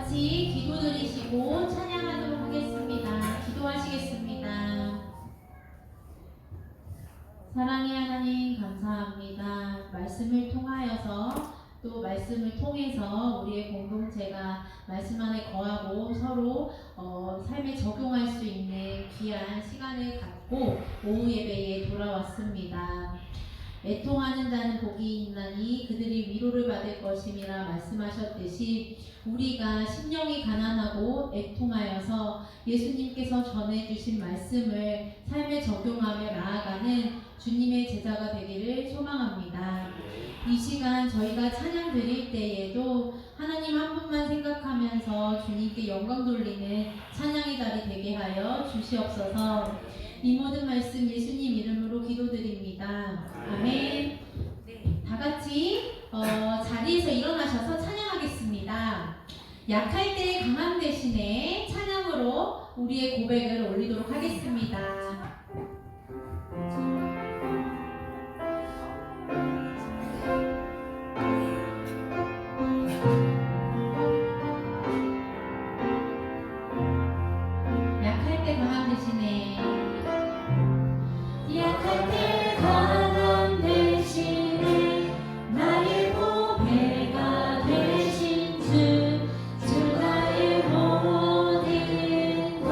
같이 기도 드리시고 찬양하도록 하겠습니다. 기도하시겠습니다. 사랑의 하나님 감사합니다. 말씀을 통하여서 또 말씀을 통해서 우리의 공동체가 말씀 안에 거하고 서로 삶에 적용할 수 있는 귀한 시간을 갖고 오후 예배에 돌아왔습니다. 애통하는 자는 복이 있나니 그들이 위로를 받을 것임이라 말씀하셨듯이 우리가 심령이 가난하고 애통하여서 예수님께서 전해주신 말씀을 삶에 적용하며 나아가는 주님의 제자가 되기를 소망합니다. 이 시간 저희가 찬양 드릴 때에도 하나님 한 분만 생각하면서 주님께 영광 돌리는 찬양의 자리 되게 하여 주시옵소서. 이 모든 말씀 예수님 이름으로 기도드립니다. 아멘. 네, 다 같이 자리에서 일어나셔서 찬양하겠습니다. 약할 때 강함 대신에 찬양으로 우리의 고백을 올리도록 하겠습니다. 약할 때 강함 대신에 약할 때 강함 대신에 나의 보배가 되신 주 나의 모든 것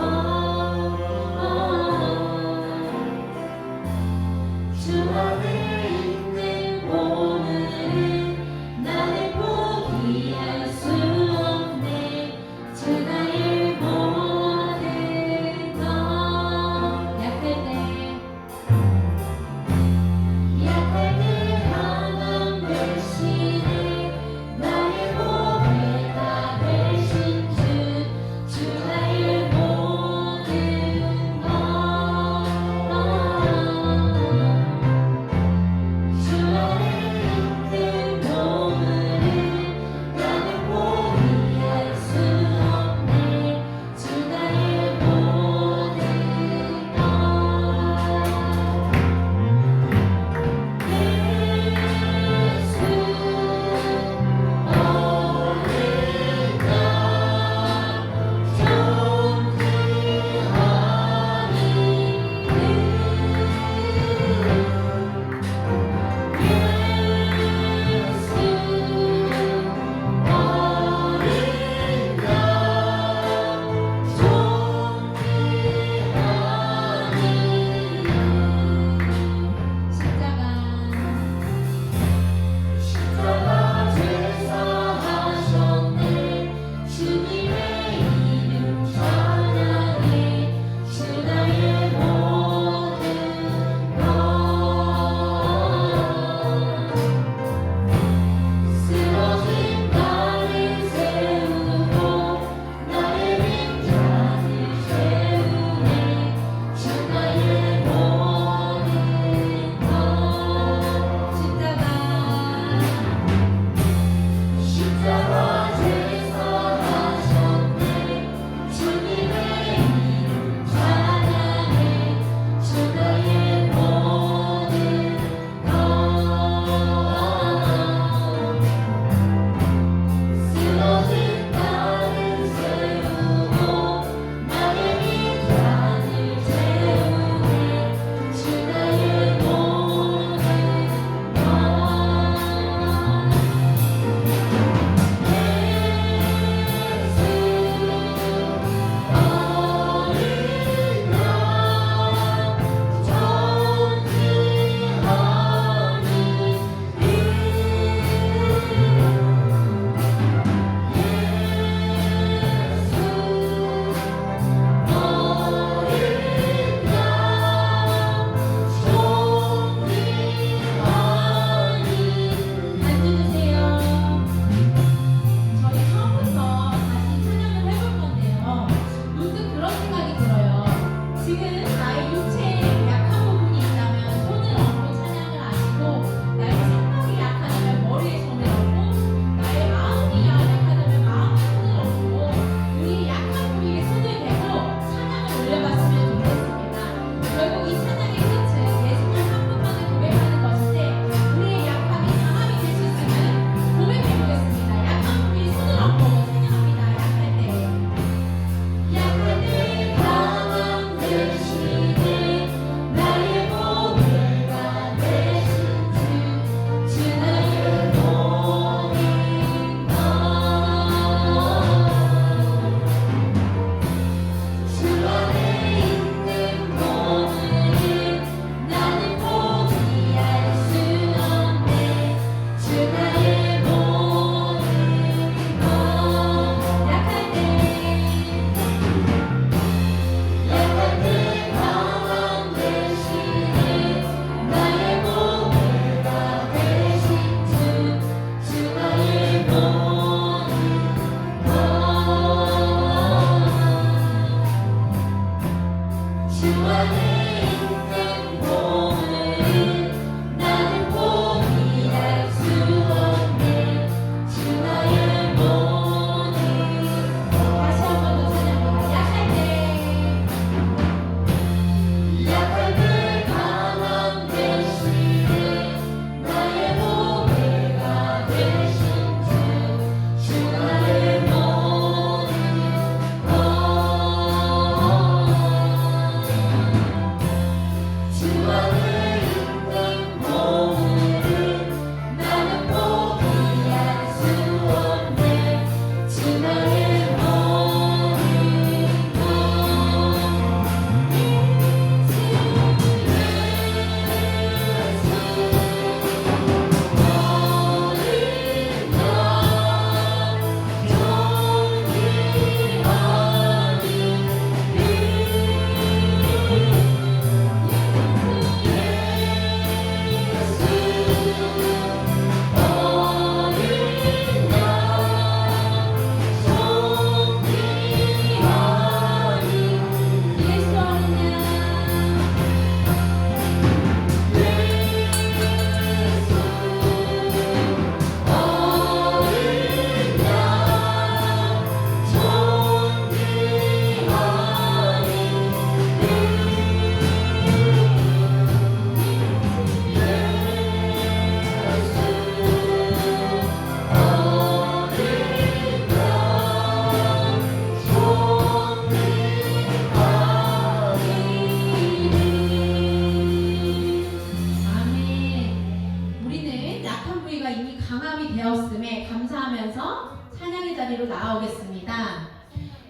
나오겠습니다.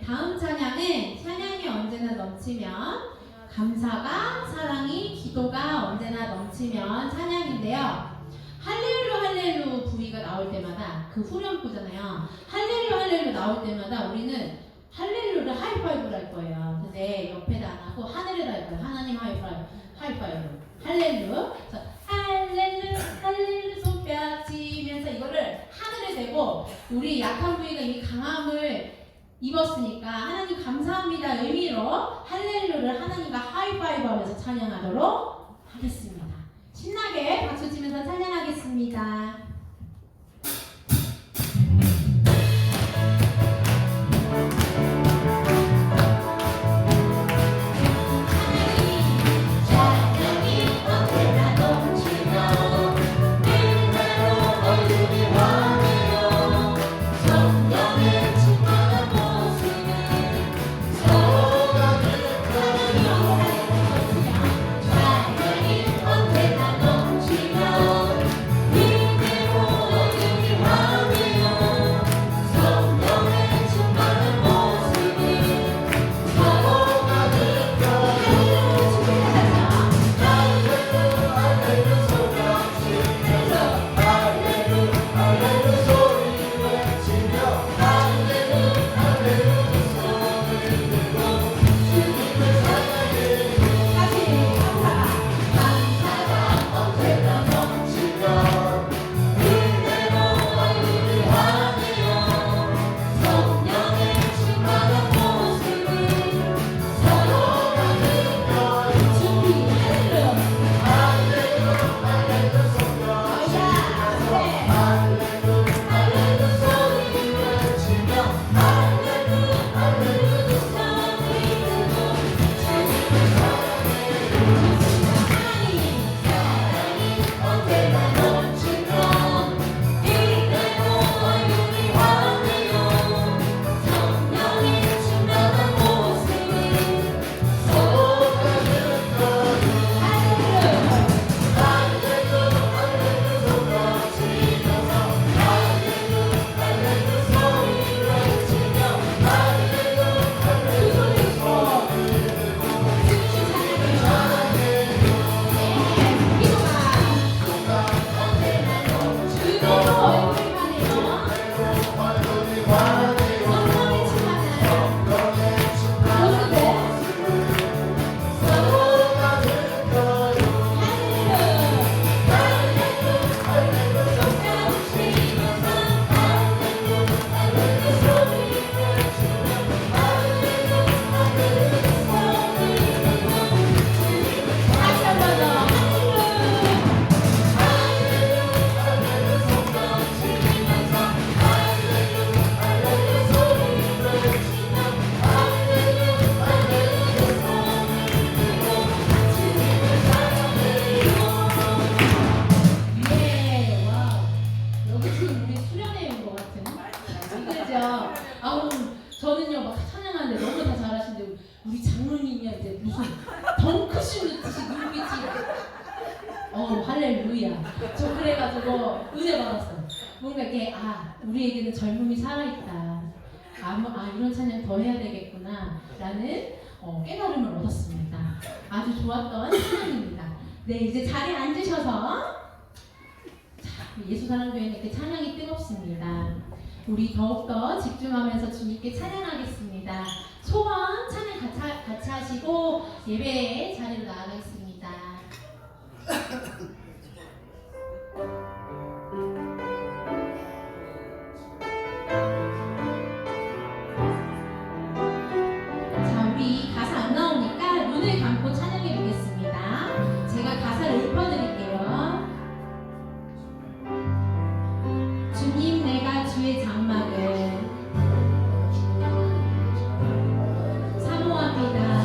다음 찬양은 찬양이 언제나 넘치면 감사가 사랑이 기도가 언제나 넘치면 찬양인데요. 할렐루 할렐루 부위가 나올 때마다 그 후렴구잖아요. 할렐루 할렐루 나올 때마다 우리는 할렐루를 하이파이브를 할 거예요. 근데 옆에다 안 하고 하늘에다 할 거예요. 하나님 하이파이브 할렐루. 그래서 할렐루 할렐루 손뼉 치면서 이거를 하늘에 대고 우리 약한 부위가 이미 강함을 입었으니까 하나님 감사합니다 의미로 할렐루를 하나님과 하이파이브 하면서 찬양하도록 하겠습니다. 신나게 박수 치면서 찬양하겠습니다. 저는요 막 찬양하는데 너무 다 잘하시는데 우리 장로님이한테 무슨 덩크슛 듯이 눈빛이 할렐루야. 저 그래가지고 은혜 받았어요. 뭔가 이게 우리에게는 젊음이 살아있다. 이런 찬양 더 해야 되겠구나 라는 깨달음을 얻었습니다. 아주 좋았던 찬양입니다. 네, 이제 자리에 앉으셔서 예수사랑교회는 이렇게 찬양이 뜨겁습니다. 우리 더욱더 집중하면서 주님께 찬양하겠습니다. 소원 찬양 같이 하시고 예배의 자리로 나아가겠습니다. 자, 우리 가사 안 나오니까 눈을 감고 찬양해 보겠습니다. 제가 가사를 읊어드릴게요. 주님, 내가 주의 장막을 사모합니다.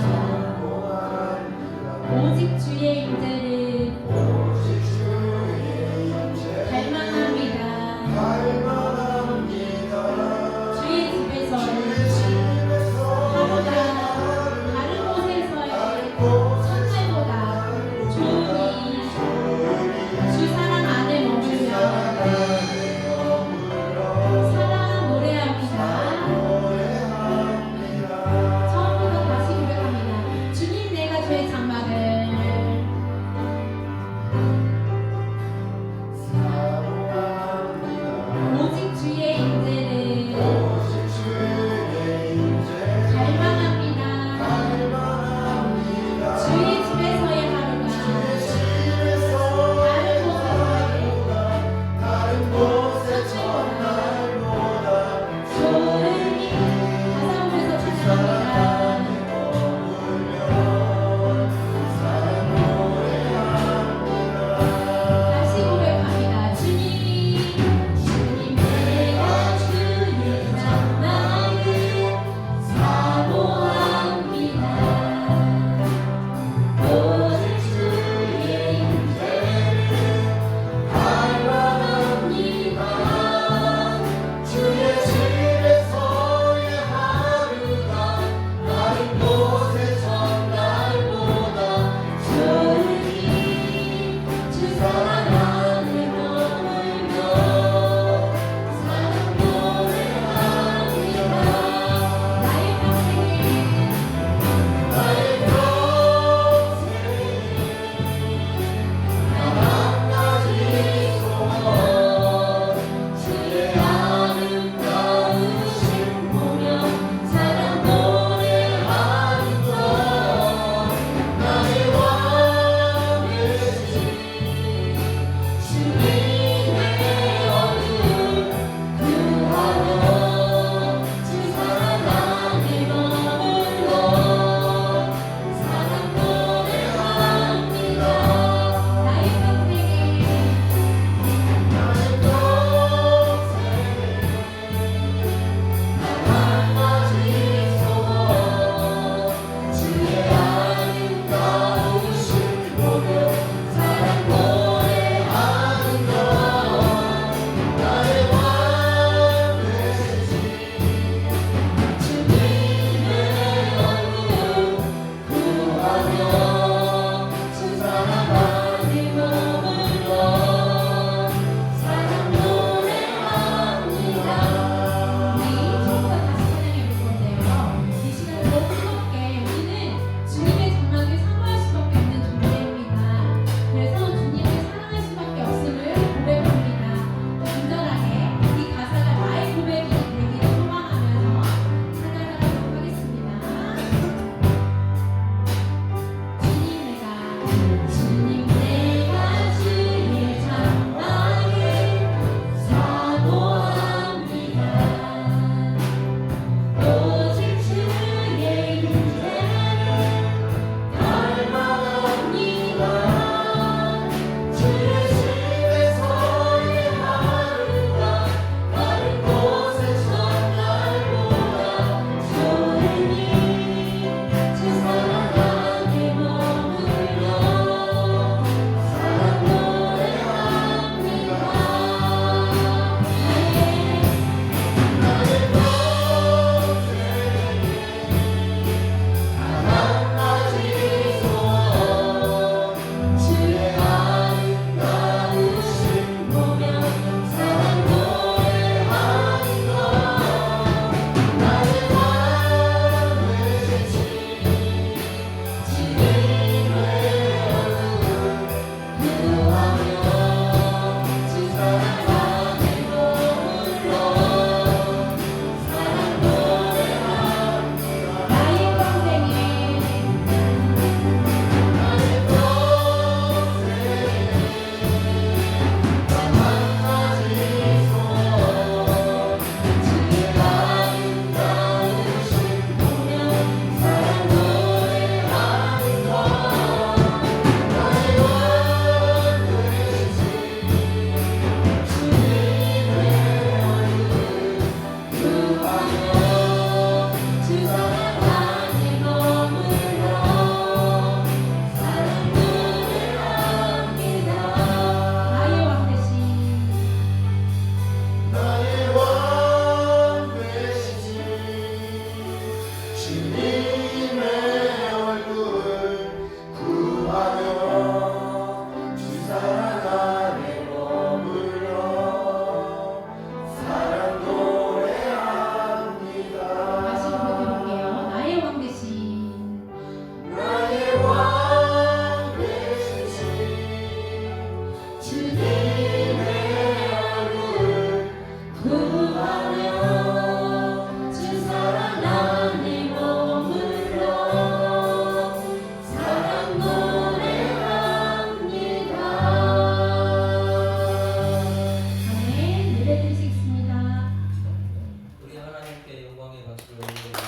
영광의 박수를 올리겠습니다.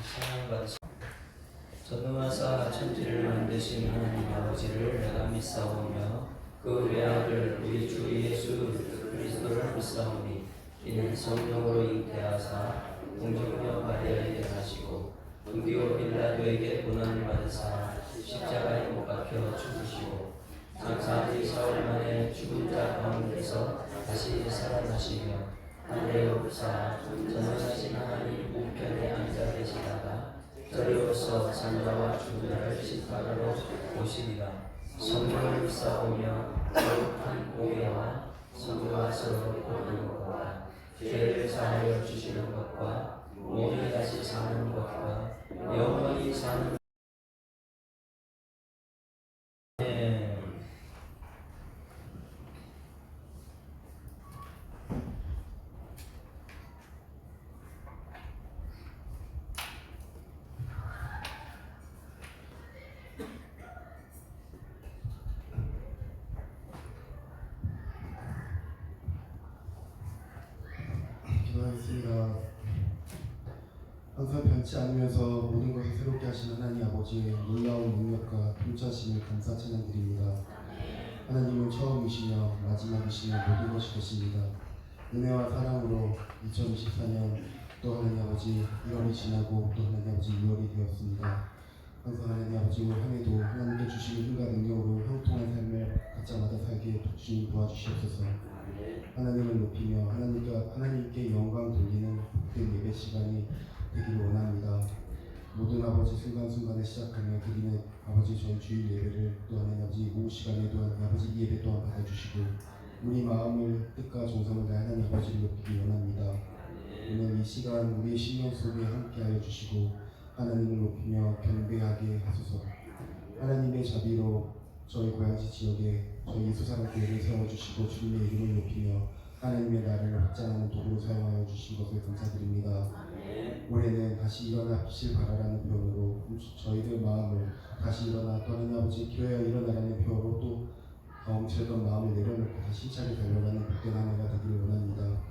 사랑받으 전능하사 천지를 만드신 하나님 아버지를 내가 믿사오며 그 외아들 우리 주 예수 그리스도를 믿사오니 이는 성령으로 잉태하사 동정녀 마리아에게 나시고 본디오 빌라도에게 고난을 받으사 십자가에 못 박혀 죽으시고 장사한 사흘 만에 죽은 자 가운데서 다시 살아나시며 하늘에 오르사 전능하신 하나님 우편에 앉아 계시다가 저리로서 산자와 죽은 자를 심판하러 오시리라. 성령을 믿사오며 거룩한 공예와 성도와 서로 돕는 것과 죄를 사하여 주시는 것과 몸이 다시 사는 것과 영원히 사는 기도하겠습니다. 항상 변치 않으면서 모든 것을 새롭게 하시는 하나님 아버지의 놀라운 능력과 통치하심을 감사 찬양드립니다. 하나님은 처음이시며 마지막이시며 모든 것이 되십니다. 은혜와 사랑으로 2024년 또 하나님 아버지 1월이 지나고 또 하나님 아버지 2월이 되었습니다. 항상 하나님 아버지 올 한해도 하나님께 주시는 힘과 능력으로 형통한 삶을 각자마다 살게 주님 도와주시옵소서. 하나님을 높이며 하나님께 영광 돌리는 복된 예배 시간이 되기를 원합니다. 모든 아버지 순간순간에 시작하며 드리는 아버지 저희 주일 예배를 또 하나님 아버지 오후 시간에 또한 아버지 이 예배 또한 받아주시고 우리 마음을 뜻과 정성을 다해 하나님 아버지를 높이기 원합니다. 오늘 이 시간 우리의 심령 속에 함께하여 주시고 하나님을 높이며 경배하게 하소서. 하나님의 자비로 저희 고양시 지역에 저희 예수사랑교회를 세워주시고 주님의 이름을 높이며 하나님의 나라를 확장하는 도구로 사용하여 주신 것을 감사드립니다. 올해는 다시 일어나실 바라라는 표현으로 저희들 마음을 다시 일어나 또 하나님 아버지 교회가 일어나라는 표현으로 또 움츠렸던 마음을 내려놓고 다시 힘차게 달려가는 복된 한 해가 되기를 원합니다.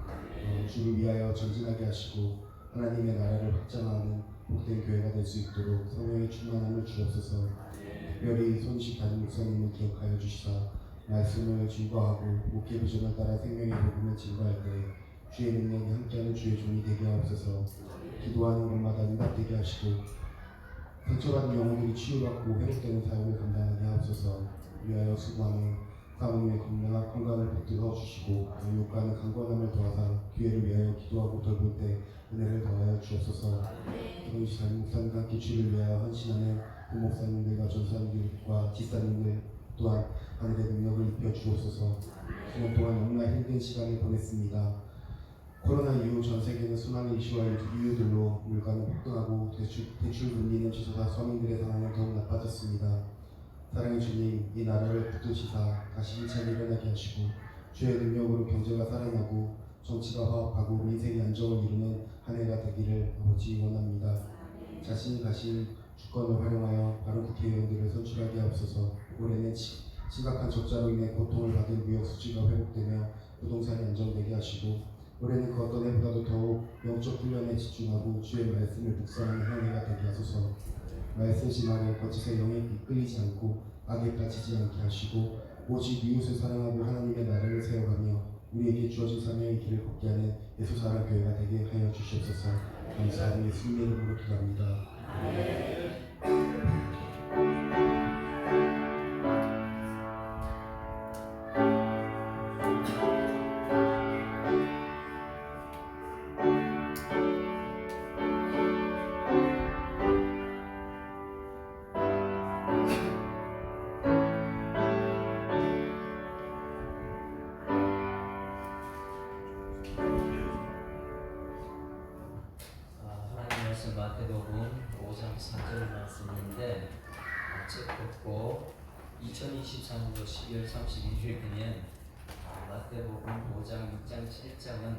주를 위하여 전진하게 하시고 하나님의 나라를 확장하는 복된 교회가 될 수 있도록 성령의 충만함을 주옵소서. 특별히 손식 담임 목사님을 기억하여 주시사 말씀을 증거하고 목회 비전을 따라 생명의 복음을 증거할 때 주의 능력이 함께하는 주의 종이 되게 하옵소서. 기도하는 곳마다 응답되게 하시고 상처받은 영혼들이 치유받고 회복되는 사역을 감당하게 하옵소서. 위하여 수고하는 사모님의 건강을 붙들어 주시고 욕과는 강건함을 더하사 교회를 위하여 기도하고 돌볼 때 은혜를 더하여 주옵소서. 김은시 담임 목사님과 함께 주를 위하여 헌신하는 부목사님들과 전사님들과 지사님들 또한 하늘의 능력을 입혀 주옵소서. 수년 동안 너무나 힘든 시간을 보냈습니다. 코로나 이후 전 세계는 수많은 이슈와 이유들로 물가는 폭등하고 대출 금리는 치솟아 서민들의 상황은 더욱 나빠졌습니다. 사랑의 주님, 이 나라를 붙드시사 다시 힘차게 일어나게 하시고 주의 능력으로 경제가 살아나고 정치가 화합하고 민생의 안정을 이루는 한 해가 되기를 아버지 원합니다. 자신이 가진 주권을 활용하여 바른 국회의원들을 선출하게 하옵소서. 올해는 심각한 적자로 인해 고통을 받은 무역 수지가 회복되며 부동산이 안정되게 하시고 올해는 그 어떤 해보다도 더욱 영적 훈련에 집중하고 주의 말씀을 묵상하는 한 해가 되게 하소서. 말씀 심하게 거짓의 영에 이끌리지 않고 악에 빠지지 않게 하시고 오직 이웃을 사랑하고 하나님의 나라를 세워가며 우리에게 주어진 사명의 길을 걷게 하는 예수사랑교회가 되게 하여 주시옵소서. 감사하고 예수님의 이름으로 기도합니다. 하나님 말씀 마태복음 5장 4절 말씀인데 책 걷고 2023년도 12월 31일 되면 마태복음 5장, 6장, 7장은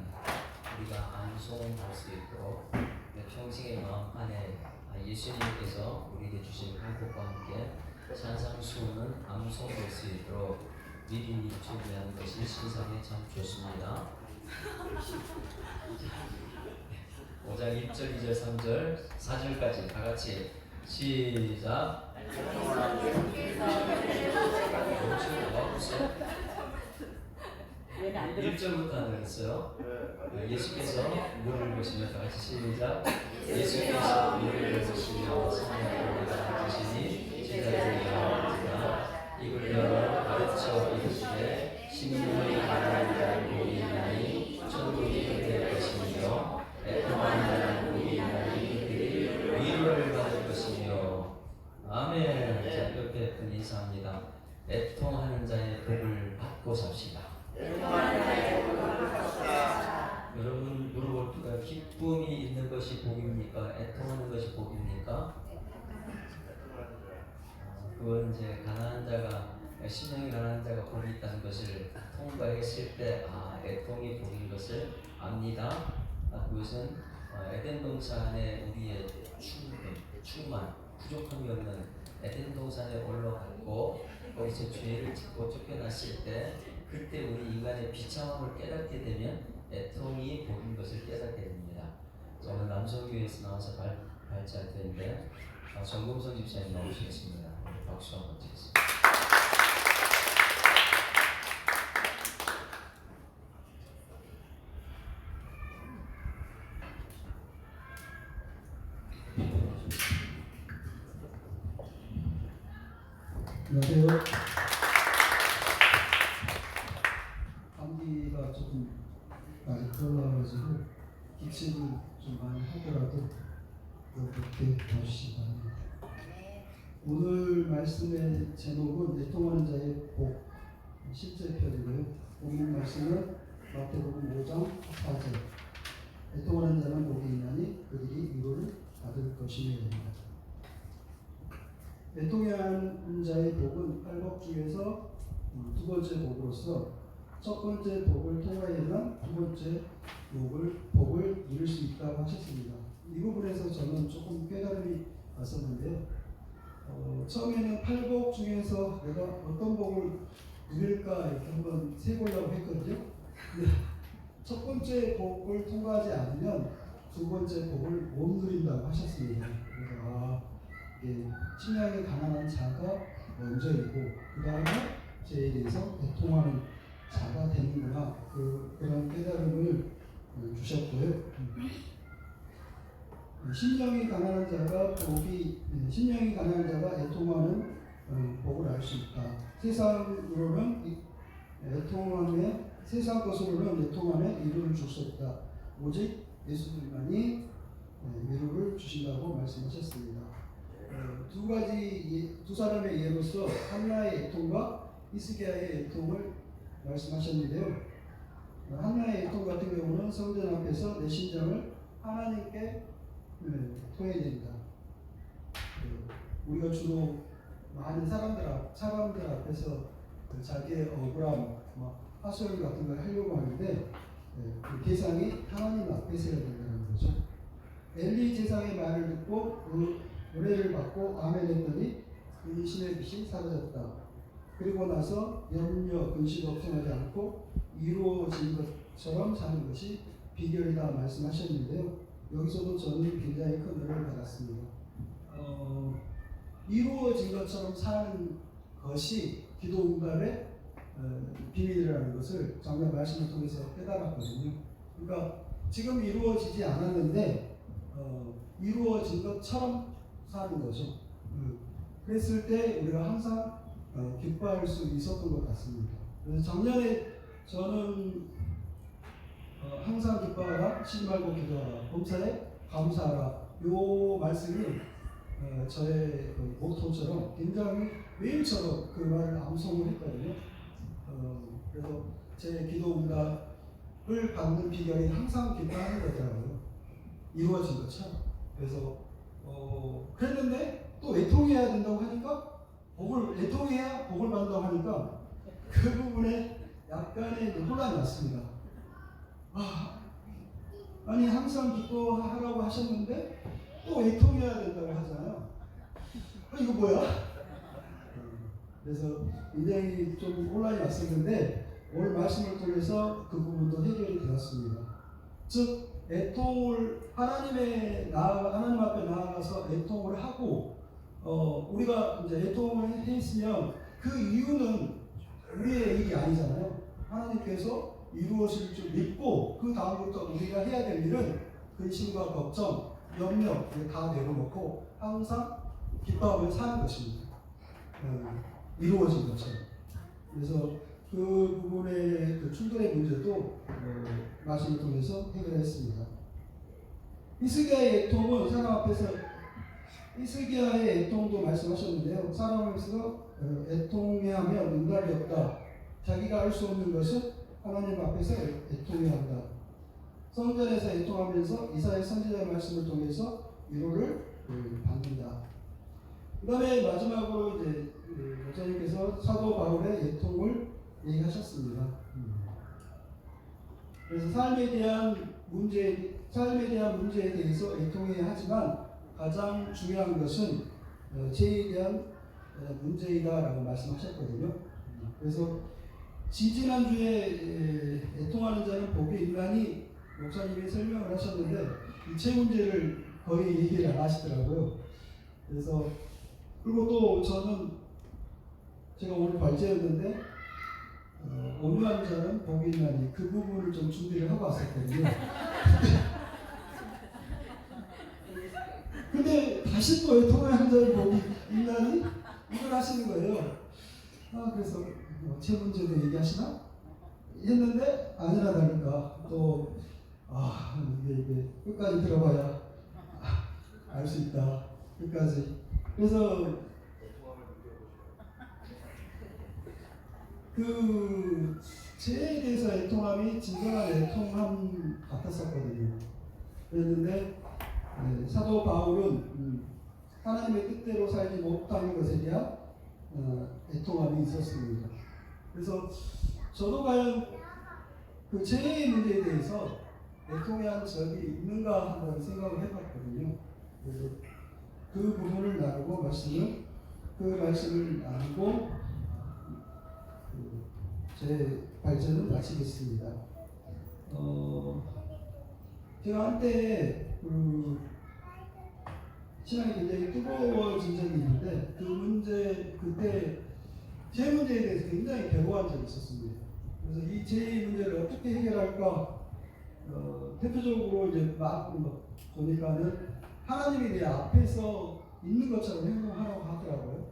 우리가 암송 할 수 있도록 평생의 마음 안에 예수님께서 우리에게 주신 행복과 함께 산상수훈은 암송될 수 있도록 미리 준비하는 것이 신상에 참 좋습니다. 1절, 2절, 3절, 4절까지 다 같이 시작. 얘는 안 1절부터 하겠어요. 예수께서 물을 보시며 다 같이 시작. 예수께서 물을 보시며 성령을 받으시니 제자들이 나옵니다. 입을 열어 가르쳐 이르시되 심령이 가난한 자를 복이 있나니 천국이 그들의 것이며 애통하는 자는 복이 있나니 그들이 위로를 받을 것이며. 아멘. 자, 이렇게 큰 인사합니다. 애통하는 자의 복을 받고 삽시다. 여러분 물어볼게요. 기쁨이 있는 것이 복입니까? 애통하는 것이 복입니까? 그건 이제 가난한 자가 심령이 가난한 자가 복이 있다는 것을 통과했을 때 애통이 복인 것을 압니다. 그것은 에덴 동산에 우리의 충만 부족함이 없는 에덴 동산에 올라갔고 거기서 죄를 짓고 쫓겨났을 때 그때 우리 인간의 비참함을 깨닫게 되면 애통이 복인 것을 깨닫게 됩니다. 저는 남성교회에서 나와서 발제할 텐데 정금성 집사님 나오시겠습니다. 박수 한번 치겠습니다. 안녕하세요. 감기가 조금 많이 올라와가지고 기침을 좀 많이 하더라도 그렇게 봐주시기 바랍니다. 오늘 말씀의 제목은 애통하는 자의 복 10절편이고요. 오늘 말씀은 마태복음 5장 4절. 애통하는 자는 복이 있나니 그들이 위로를 받을 것이니라. 애통하는 자의 복은 팔복 중에서 두 번째 복으로서 첫 번째 복을 통하여만 두 번째 복을 이룰 수 있다고 하셨습니다. 이 부분에서 저는 조금 깨달음이 왔었는데요. 처음에는 팔복 중에서 내가 어떤 복을 누릴까 이렇게 한번 세보려고 했거든요. 근데 첫 번째 복을 통과하지 않으면 두 번째 복을 못 누린다고 하셨습니다. 그래서 심령이 가난한 자가 먼저이고 그 다음에 죄에 대해서 애통하는 자가 되는구나 그런 깨달음을 주셨고요. 심령이 가난한 자가 애통하는 복을 알 수 있다. 세상 것으로는 애통함에 위로를 줄 수 없다. 오직 예수님만이 위로를 주신다고 말씀하셨습니다. 두 사람의 예로서 한나의 애통과 히스기야의 애통을 말씀하셨는데요. 한나의 애통 같은 경우는 성전 앞에서 내 심정을 하나님께 토해냅니다. 우리가 주로 많은 사람들 앞에서 자기의 억울함, 하소연 같은 걸 하려고 하는데 그 대상이 하나님 앞에서 해야 된다는 거죠. 엘리 제사장의 말을 듣고 그 노래를 받고 아멘했더니 근심의 빛이 사라졌다. 그리고 나서 염려, 근심 걱정하지 않고 이루어진 것처럼 사는 것이 비결이다 말씀하셨는데요. 여기서도 저는 굉장히 큰 은혜를 받았습니다. 이루어진 것처럼 사는 것이 기도 응답의 비밀이라는 것을 작년 말씀을 통해서 깨달았거든요. 그러니까 지금 이루어지지 않았는데 이루어진 것처럼 사는 거죠. 그랬을 때 우리가 항상 기뻐할 수 있었던 것 같습니다. 그래서 작년에 저는 항상 기뻐하라, 쉬지 말고 기도하라, 범사에 감사하라 요 말씀이 저의 모토처럼 굉장히 매일처럼 그 말을 암송을 했거든요. 그래서 제 기도 응답을 받는 비결이 항상 기뻐하는 거더라고요. 이루어진 것처럼. 그래서 그랬는데 또 애통해야 된다고 하니까 애통해야 복을 받는다고 하니까 그 부분에 약간의 혼란이 왔습니다. 아니 항상 기뻐하라고 하셨는데 또 애통해야 된다고 하잖아요. 이거 뭐야? 그래서 굉장히 좀 혼란이 왔었는데 오늘 말씀을 통해서 그 부분도 해결이 되었습니다. 즉 애통을 하나님 앞에 나아가서 애통을 하고 우리가 이제 애통을 했으면 그 이유는 우리의 일이 아니잖아요. 하나님께서 이루어질 줄 믿고 그 다음부터 우리가 해야 될 일은 근심과 걱정, 염려 다 내려놓고 항상 기뻐하며 사는 것입니다. 이루어진 것처럼. 그래서 그 부분의 그 충돌의 문제도 말씀을 통해서 해결했습니다. 히스기야의 애통은 사람 앞에서 히스기야의 애통도 말씀하셨는데요. 사람 앞에서 애통해하며 응답이 없다. 자기가 알 수 없는 것은 하나님 앞에서 애통해야 한다. 성전에서 애통하면서 이사야 선지자의 말씀을 통해서 위로를 받는다. 그 다음에 마지막으로 이제 목사님께서 사도 바울의 애통을 얘기하셨습니다. 그래서 삶에 대한 문제에 대해서 애통해야 하지만 가장 중요한 것은 죄에 대한 문제이다라고 말씀하셨거든요. 그래서 지지난주에 애통하는 자는 복이 있나니 목사님이 설명을 하셨는데 이체 문제를 거의 얘기를 안 하시더라고요. 그래서 그리고 또 저는 제가 오늘 발제였는데 온유한 자는 복이 있나니 그 부분을 좀 준비를 하고 왔었거든요. 근데 다시 또 애통하는 자는 복이 있나니 이걸 하시는 거예요. 그래서 제 문제도 얘기하시나? 했는데 아니라 다를까 또 이게 끝까지 들어봐야 알 수 있다. 끝까지. 그래서 그 죄에 대해서 애통함이 진정한 애통함 같았었거든요. 그랬는데 사도 바울은 하나님의 뜻대로 살지 못하는 것에 대한 애통함이 있었습니다. 그래서 저도 과연 그 죄의 문제에 대해서 애통한 적이 있는가 한번 생각을 해봤거든요. 그래서 그 부분을 나누고 그 말씀을 나누고 제 발전을 마치겠습니다. 제가 한때 신앙이 굉장히 뜨거워진 적이 있는데 그때 제 문제에 대해서 굉장히 괴로워한 적이 있었습니다. 그래서 이 제 문제를 어떻게 해결할까? 대표적으로 이제 막 보니까는 하나님이 내 앞에서 있는 것처럼 행동하라고 하더라고요.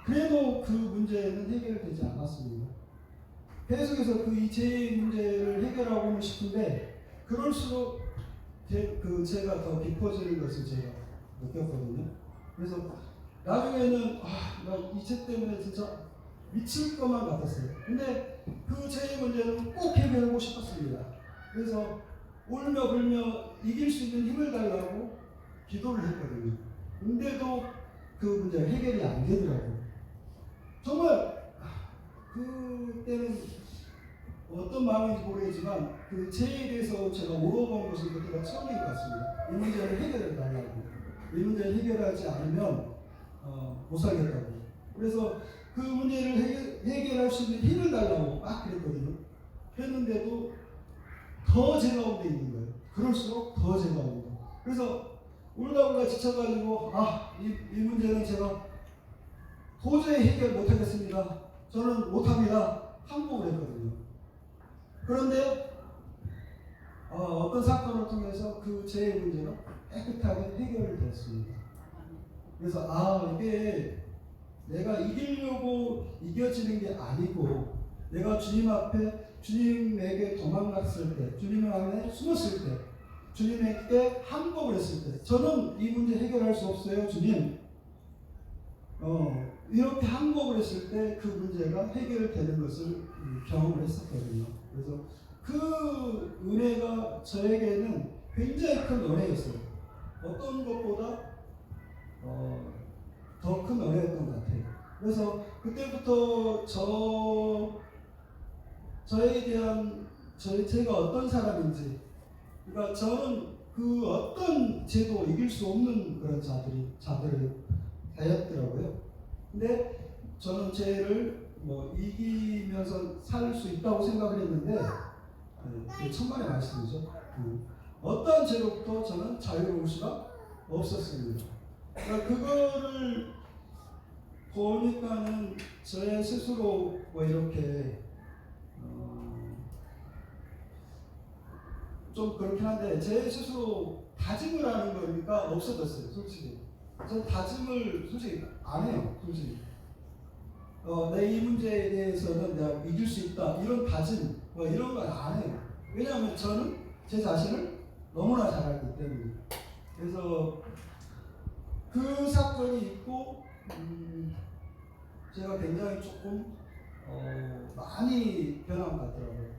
그래도 그 문제는 해결되지 않았습니다. 계속해서 그 제 문제를 해결하고는 싶은데 그럴수록 제가 더 깊어지는 것을 제가 느꼈거든요. 그래서 나중에는 나 이 죄 때문에 진짜 미칠 것만 같았어요. 근데 그 죄의 문제는 꼭 해결하고 싶었습니다. 그래서 울며 불며 이길 수 있는 힘을 달라고 기도를 했거든요. 근데도 그 문제가 해결이 안 되더라고요. 정말 그때는 어떤 마음인지 모르겠지만 그 죄에 대해서 제가 물어본 것은 그때가 처음인 것 같습니다. 이 문제를 해결해 달라고. 이 문제를 해결하지 않으면 못 살겠다고. 그래서 그 문제를 해결할 수 있는 힘을 달라고 막 그랬거든요. 했는데도 더 죄가 온데 있는 거예요. 그럴수록 더 죄가 온다. 그래서 울다 지쳐가지고 이 문제는 제가 도저히 해결 못하겠습니다. 저는 못합니다. 항복을 했거든요. 그런데 어떤 사건을 통해서 그 죄의 문제가 깨끗하게 해결됐습니다. 그래서 이게 내가 이기려고 이겨지는 게 아니고 내가 주님 앞에 주님에게 도망갔을 때, 주님 안에 숨었을 때, 주님에게 항복을 했을 때 저는 이 문제 해결할 수 없어요 주님. 이렇게 항복을 했을 때 그 문제가 해결되는 것을 경험을 했었거든요. 그래서 그 은혜가 저에게는 굉장히 큰 은혜였어요. 어떤 것보다 더 큰 은혜였던 것 같아요. 그래서 그때부터 저에 대한 제가 어떤 사람인지, 그러니까 저는 그 어떤 죄도 이길 수 없는 그런 자들을 되었더라고요. 근데 저는 죄를 이기면서 살 수 있다고 생각을 했는데 그게 천만의 말씀이죠. 어떤 죄로부터 저는 자유로울 수가 없었습니다. 그러니까 그거를 보니까는 제 스스로 뭐 이렇게 좀 그렇긴 한데 제 스스로 다짐을 하는 거니까 없어졌어요. 솔직히 저 다짐을 솔직히 안 해요. 솔직히 내 이 문제에 대해서는 내가 이길 수 있다 이런 다짐 뭐 이런 거 안 해요. 왜냐하면 저는 제 자신을 너무나 잘 알기 때문에. 그래서 그 사건이 있고 제가 굉장히 조금 많이 변한 것 같더라고요.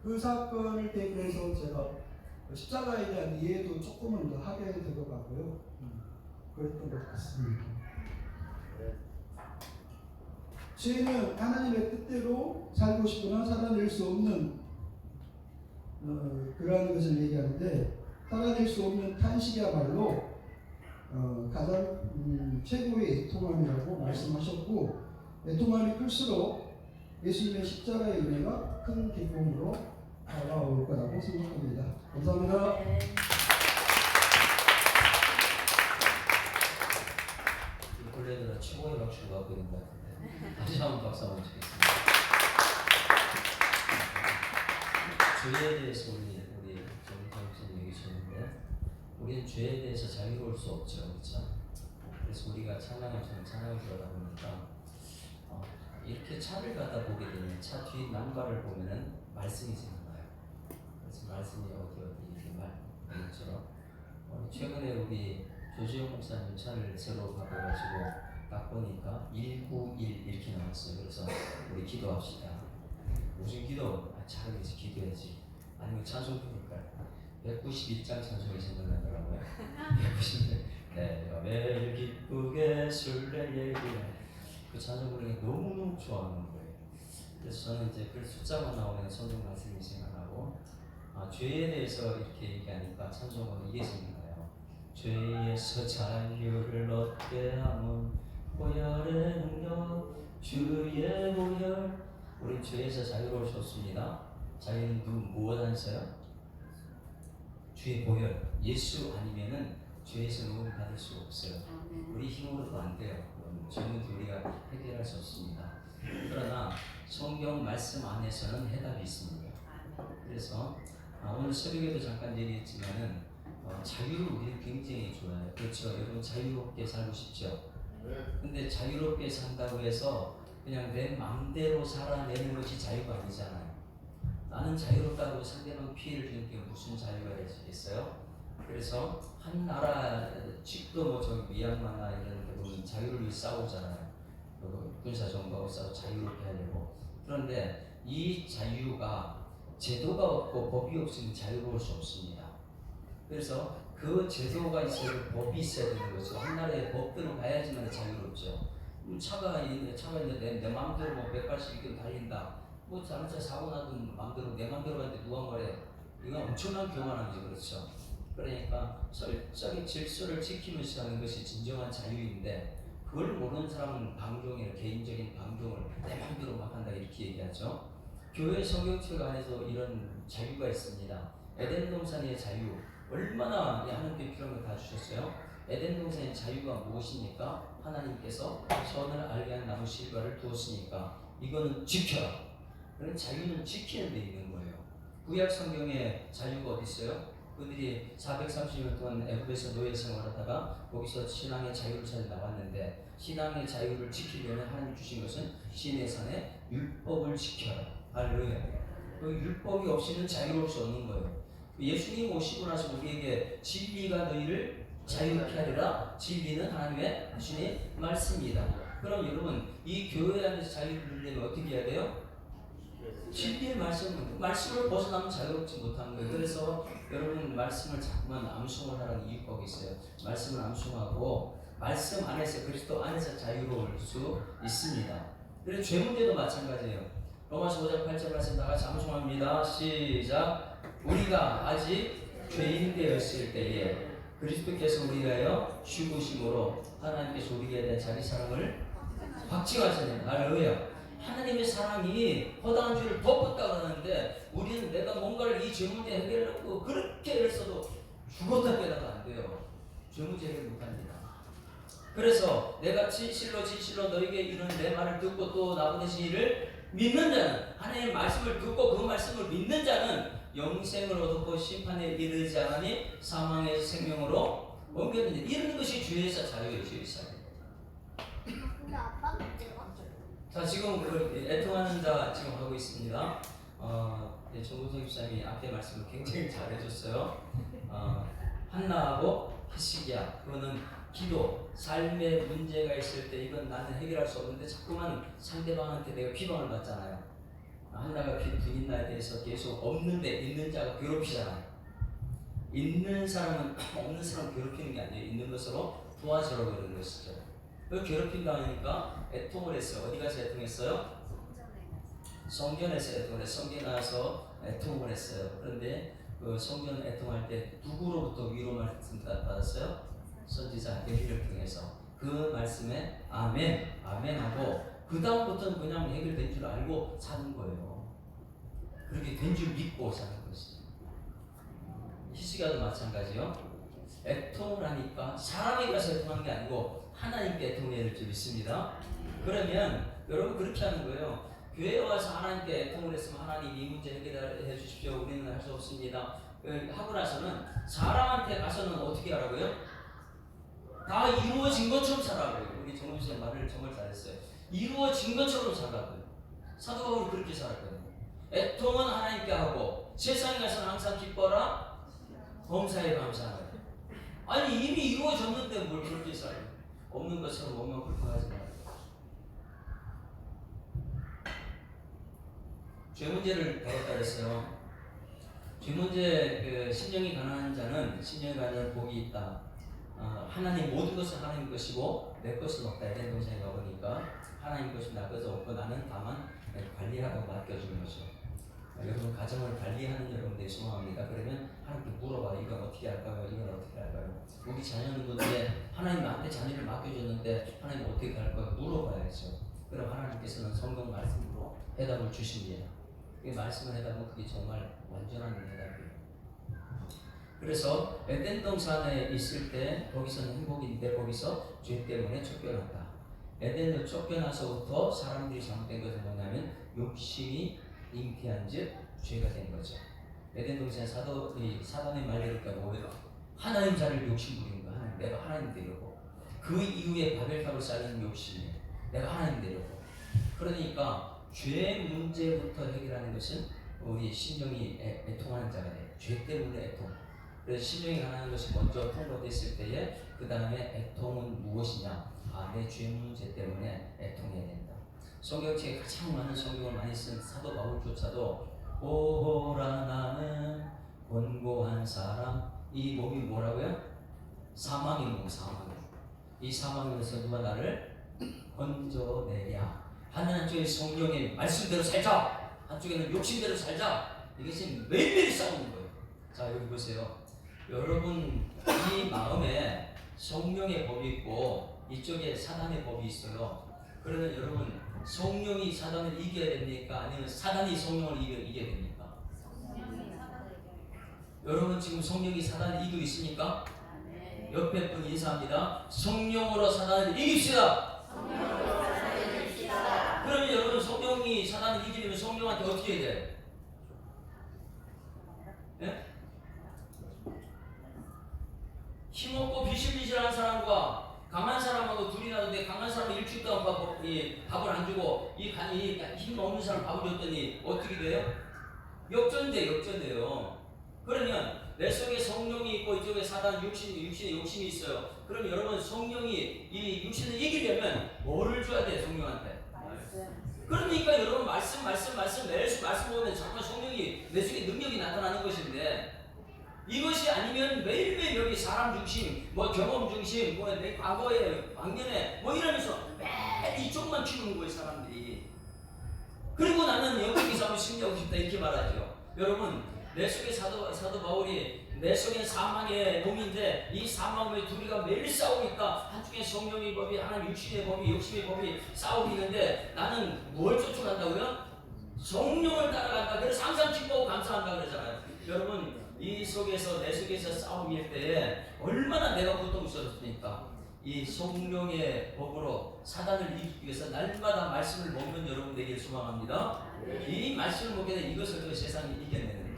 그 사건을 계기로 해서 제가 십자가에 대한 이해도 조금은 더 하게 된 것 같고요. 그랬던 것 같습니다. 죄는 하나님의 뜻대로 살고 싶으나 살아낼 수 없는 그러한 것을 얘기하는데, 살아낼 수 없는 탄식이야말로 가장 최고의 애통함이라고 말씀하셨고, 애통함이 클수록 예수님의 십자가의 은혜가 큰 기쁨으로 다가올 거라고 생각합니다. 감사합니다. 원래는 최고의 박수를 받고 있는 것 같은데 다시 한번 박수 한번 주겠습니다. 죄에 대해서 우리 정선생 얘기 주셨는데, 우리는 죄에 대해서 자유로울 수 없죠, 그렇죠? 그래서 우리가 찬양을 들어다 보니까 이렇게 차를 가다 보게 되면 차 뒤 남발을 보면은 말씀이 생각나요. 그래서 말씀이 어디 이렇게 말처럼 최근에 우리 조지영 목사님 차를 새로 바꿔가지고 딱 보니까 191 이렇게 나왔어요. 그래서 우리 기도합시다. 무슨 기도? 차라리 기도해야지. 아니면 찬송 부를까요? 191장 찬송이 생각나더라고요. 191. 네, 매일 기쁘게 술래 얘기해. 그 찬송 부르는 게 너무너무 좋아하는 거예요. 그래서 저는 이제 그 숫자만 나오는 성경 말씀이 생각나고, 죄에 대해서 이렇게 얘기하니까 찬송은 이게 생각나요. 죄에서 자유를 얻게 하면 보혈의 능력 주의 보혈. 우리 죄에서 자유로우셨습니다. 자유는 무엇 안서요? 주의 보혈. 예수 아니면은 죄에서 녹음 받을 수가 없어요. 우리 힘으로도 안 돼요. 죄는 우리가 해결할 수 없습니다. 그러나 성경 말씀 안에서는 해답이 있습니다. 그래서 오늘 새벽에도 잠깐 얘기했지만은 자유를 우리는 굉장히 좋아해요. 그렇죠? 여러분 자유롭게 살고 싶죠? 근데 자유롭게 산다고 해서 그냥 내 마음대로 살아내는 것이 자유가 아니잖아요. 나는 자유롭다고 상대방 피해를 주는 게 무슨 자유가 되겠어요? 그래서 한 나라 직도 저기 미얀마나 이런 데 보면 자유를 위해 싸우잖아요. 군사 정부하고 싸워 자유롭게 하려고. 그런데 이 자유가 제도가 없고 법이 없으면 자유로울 수 없습니다. 그래서 그 제도가 있어야 법이 있어야 되는 거죠. 한 나라의 법대로 가야지만 자유롭죠. 차가 있는데 내 마음대로 180km 달린다. 자동차 사고 나도 마음대로 내 마음대로 가는데 누가 뭐래? 이건 엄청난 교만함이죠, 그렇죠? 그러니까 철저히 질서를 지키면서 하는 것이 진정한 자유인데, 그걸 모르는 사람은 방종이나 개인적인 방종을 내 마음대로 막 한다 이렇게 얘기하죠. 교회 성경책 안에서 이런 자유가 있습니다. 에덴 동산의 자유, 얼마나 하나님께 필요한 거 다 주셨어요. 에덴 동산의 자유가 무엇입니까? 하나님께서 선을 알게 하는 나무 실과를 두었으니까 이거는 지켜라. 그런 자유는 지키는 데 있는 거예요. 구약 성경에 자유가 어디 있어요? 그들이 430년 동안 애굽에서 노예 생활하다가 거기서 신앙의 자유를 찾아 나왔는데, 신앙의 자유를 지키려면 하나님 주신 것은 시내산의 율법을 지켜라. 할렐루야. 그 율법이 없이는 자유로울 수 없는 거예요. 예수님 오시고 나서 우리에게 진리가 너희를 자유케 하리라. 진리는 하나님의 주신 말씀입니다. 그럼 여러분, 이 교회 안에서 자유를 누리려면 어떻게 해야 돼요? 진리의 말씀을 벗어나면 자유롭지 못한 거예요. 그래서 여러분 말씀을 자꾸만 암송을 하라는 이유가 있어요. 말씀을 암송하고 말씀 안에서, 그리스도 안에서 자유로울 수 있습니다. 그래서 죄 문제도 마찬가지예요. 로마서 5장 8절 말씀 다 같이 암송합니다. 시작. 우리가 아직 죄인 되었을 때에 그리스도께서 우리를 위하여 죽으심으로 하나님께서 우리에 대한 자기 사랑을 확증하시는, 할렐루야. 하나님의 사랑이 허다한 죄를 덮었다고 하는데 우리는 내가 뭔가를 이 죄 문제 해결하려고 그렇게 애를 써도 죽었다 깨달아도 안 돼요. 죄 문제 해결 못합니다. 그래서 내가 진실로 너에게 이런 내 말을 듣고 또 나보내신 이를 믿는 자는, 하나님의 말씀을 듣고 그 말씀을 믿는 자는 영생을 얻고 심판에 이르지 않으니 사망에서 생명으로 옮겼는데, 이런 것이 죄에서 자유예요. 죄에서. 근데 아빠 문제가? 자, 지금 그 애통하는 자 지금 하고 있습니다. 정우성 집사님이 앞에 말씀을 굉장히 잘해줬어요. 한나하고 히스기야, 그거는 기도, 삶에 문제가 있을 때 이건 나는 해결할 수 없는데 자꾸만 상대방한테 내가 비방을 받잖아요. 한나가 부인 나에 대해서 계속 없는데 있는 자가 괴롭히잖아요. 있는 사람은 없는 사람 괴롭히는 게 아니에요. 있는 것으로 도와주라고 그러는 것이죠. 그 괴롭힌다 하니까 애통을 했어요. 어디 가서 애통했어요? 성전에서 애통을 했어요. 성전에 나와서 애통을 했어요. 그런데 그 성전 애통할 때 누구로부터 위로 말씀 받았어요? 선지자 엘리를 통해서. 그 말씀에 아멘, 아멘 하고 그 다음부터는 그냥 해결된 줄 알고 사는 거예요. 그렇게 된 줄 믿고 사는 것이죠. 히스기야도 마찬가지요. 애통을 하니까 사람에게 가서 애통하는 게 아니고 하나님께 애통해야 될 줄 믿습니다. 그러면 여러분 그렇게 하는 거예요. 교회에 와서 하나님께 애통을 했으면 하나님 이 문제 해결해 주십시오. 우리는 할 수 없습니다. 하고 나서는 사람한테 가서는 어떻게 하라고요? 다 이루어진 것처럼 살아라고요. 우리 정훈 씨의 말을 정말 잘했어요. 이루어진 것처럼 살라고요. 사도 바울이 그렇게 살았거든요. 애통은 하나님께 하고 세상에 가서는 항상 기뻐라 범사에 감사하라. 아니 이미 이루어졌는데 뭘 그렇게 살아요? 없는 것처럼 몸만 불평하지 말아요. 죄 문제를 다뤘다 그랬어요. 죄 문제, 신령이 가난한 자는 신령이 가난한 복이 있다. 하나님 모든 것은 하나님 것이고 내 것은 없다. 에덴 동산에 가보니까 하나님 것이 나 것은 없고 나는 다만 관리하라고 맡겨주는 거죠. 여러분 가정을 관리하는 여러분들이 소망합니다. 그러면 하나님께 물어봐. 이건 어떻게 할까요? 이건 어떻게 할까요? 우리 자녀는 근데 하나님 나한테 자녀를 맡겨줬는데 하나님 어떻게 할까요? 물어봐야죠. 그럼 하나님께서는 성경 말씀으로 해답을 주십니다. 그 말씀을 해답은 그게 정말 완전한 해답이에요. 그래서 에덴 동산에 있을 때 거기서는 행복인데 거기서 죄 때문에 쫓겨났다. 에덴을 쫓겨나서부터 사람들이 잘못된 것은 뭐냐면 욕심이 잉태한 즉 죄가 된 거죠. 에덴 동산에 사단의 말리니까 뭐예요? 하나님 자를 욕심 부리는 거야. 하나님, 내가 하나님 되려고. 그 이후에 바벨탑을 쌓는 욕심이에요. 내가 하나님 되려고. 그러니까 죄 문제부터 해결하는 것은 우리 심령이 애통하는 자가 돼요. 죄 때문에 애통. 그래서 심령이 가난한 것이 먼저 통과됐을 때에 그 다음에 애통은 무엇이냐? 내 죄 문제 때문에 애통해야 된다. 성경책에 가장 많은 성경을 많이 쓴 사도 바울조차도 오호라 나는 곤고한 사람, 이 몸이 뭐라고요? 사망의 몸, 사망의. 이 사망에서 누가 나를 건져내랴. 한쪽에 성령의 말씀대로 살자, 한쪽에는 욕심대로 살자. 이것이 매일매일 싸우는 거예요. 자, 여기 보세요. 여러분 이 마음에 성령의 법이 있고 이쪽에 사단의 법이 있어요. 그러면 여러분 성령이 사단을 이겨야 됩니까? 아니면 사단이 성령을 이겨야 됩니까? 여러분 지금 성령이 사단을 이기고 있습니까? 옆에 분 인사합니다. 성령으로 사단을 이깁시다. 그러면 여러분 성령이 사단을 이기려면 성령한테 어떻게 해야 돼? 네? 힘없고 비실비실한 사람과 강한 사람하고 둘이 나는데 강한 사람은 일주일 동안 밥을 안 주고 이 힘 없는 사람 밥을 줬더니 어떻게 돼요? 역전돼요. 그러면 내 속에 성령이 있고 이쪽에 사단 육신의 욕심이 있어요. 그럼 여러분 성령이 이 육신을 이기려면 뭐를 줘야 돼요? 성령한테. 그러니까 여러분 말씀 매일 말씀 보면 정말 성령이 내 속에 능력이 나타나는 것인데 이것이 아니면 매일매일 여기 사람 중심, 경험 중심, 내 과거에, 왕년에 이러면서 매일 이쪽만 키우는 거예요 사람들이. 그리고 나는 영적인 삶을 승리하고 싶다 이렇게 말하죠. 여러분 내 속에 사도 바울이 내 속엔 사망의 몸인데 이 사망의 둘이가 매일 싸우니까 한쪽에 성령의 법이 하나님 육신의 법이 욕심의 법이 싸우고 있는데 나는 뭘 쫓아간다고요? 성령을 따라간다. 그래서 항상 기뻐하고 감사한다 그러잖아요. 여러분 이 속에서 내 속에서 싸움일 때에 얼마나 내가 고통스럽습니까? 이 성령의 법으로 사단을 이기기 위해서 날마다 말씀을 먹는 여러분 되길 소망합니다. 이 말씀을 먹게 되면 이것을 그 세상이 이겨내는 거예요.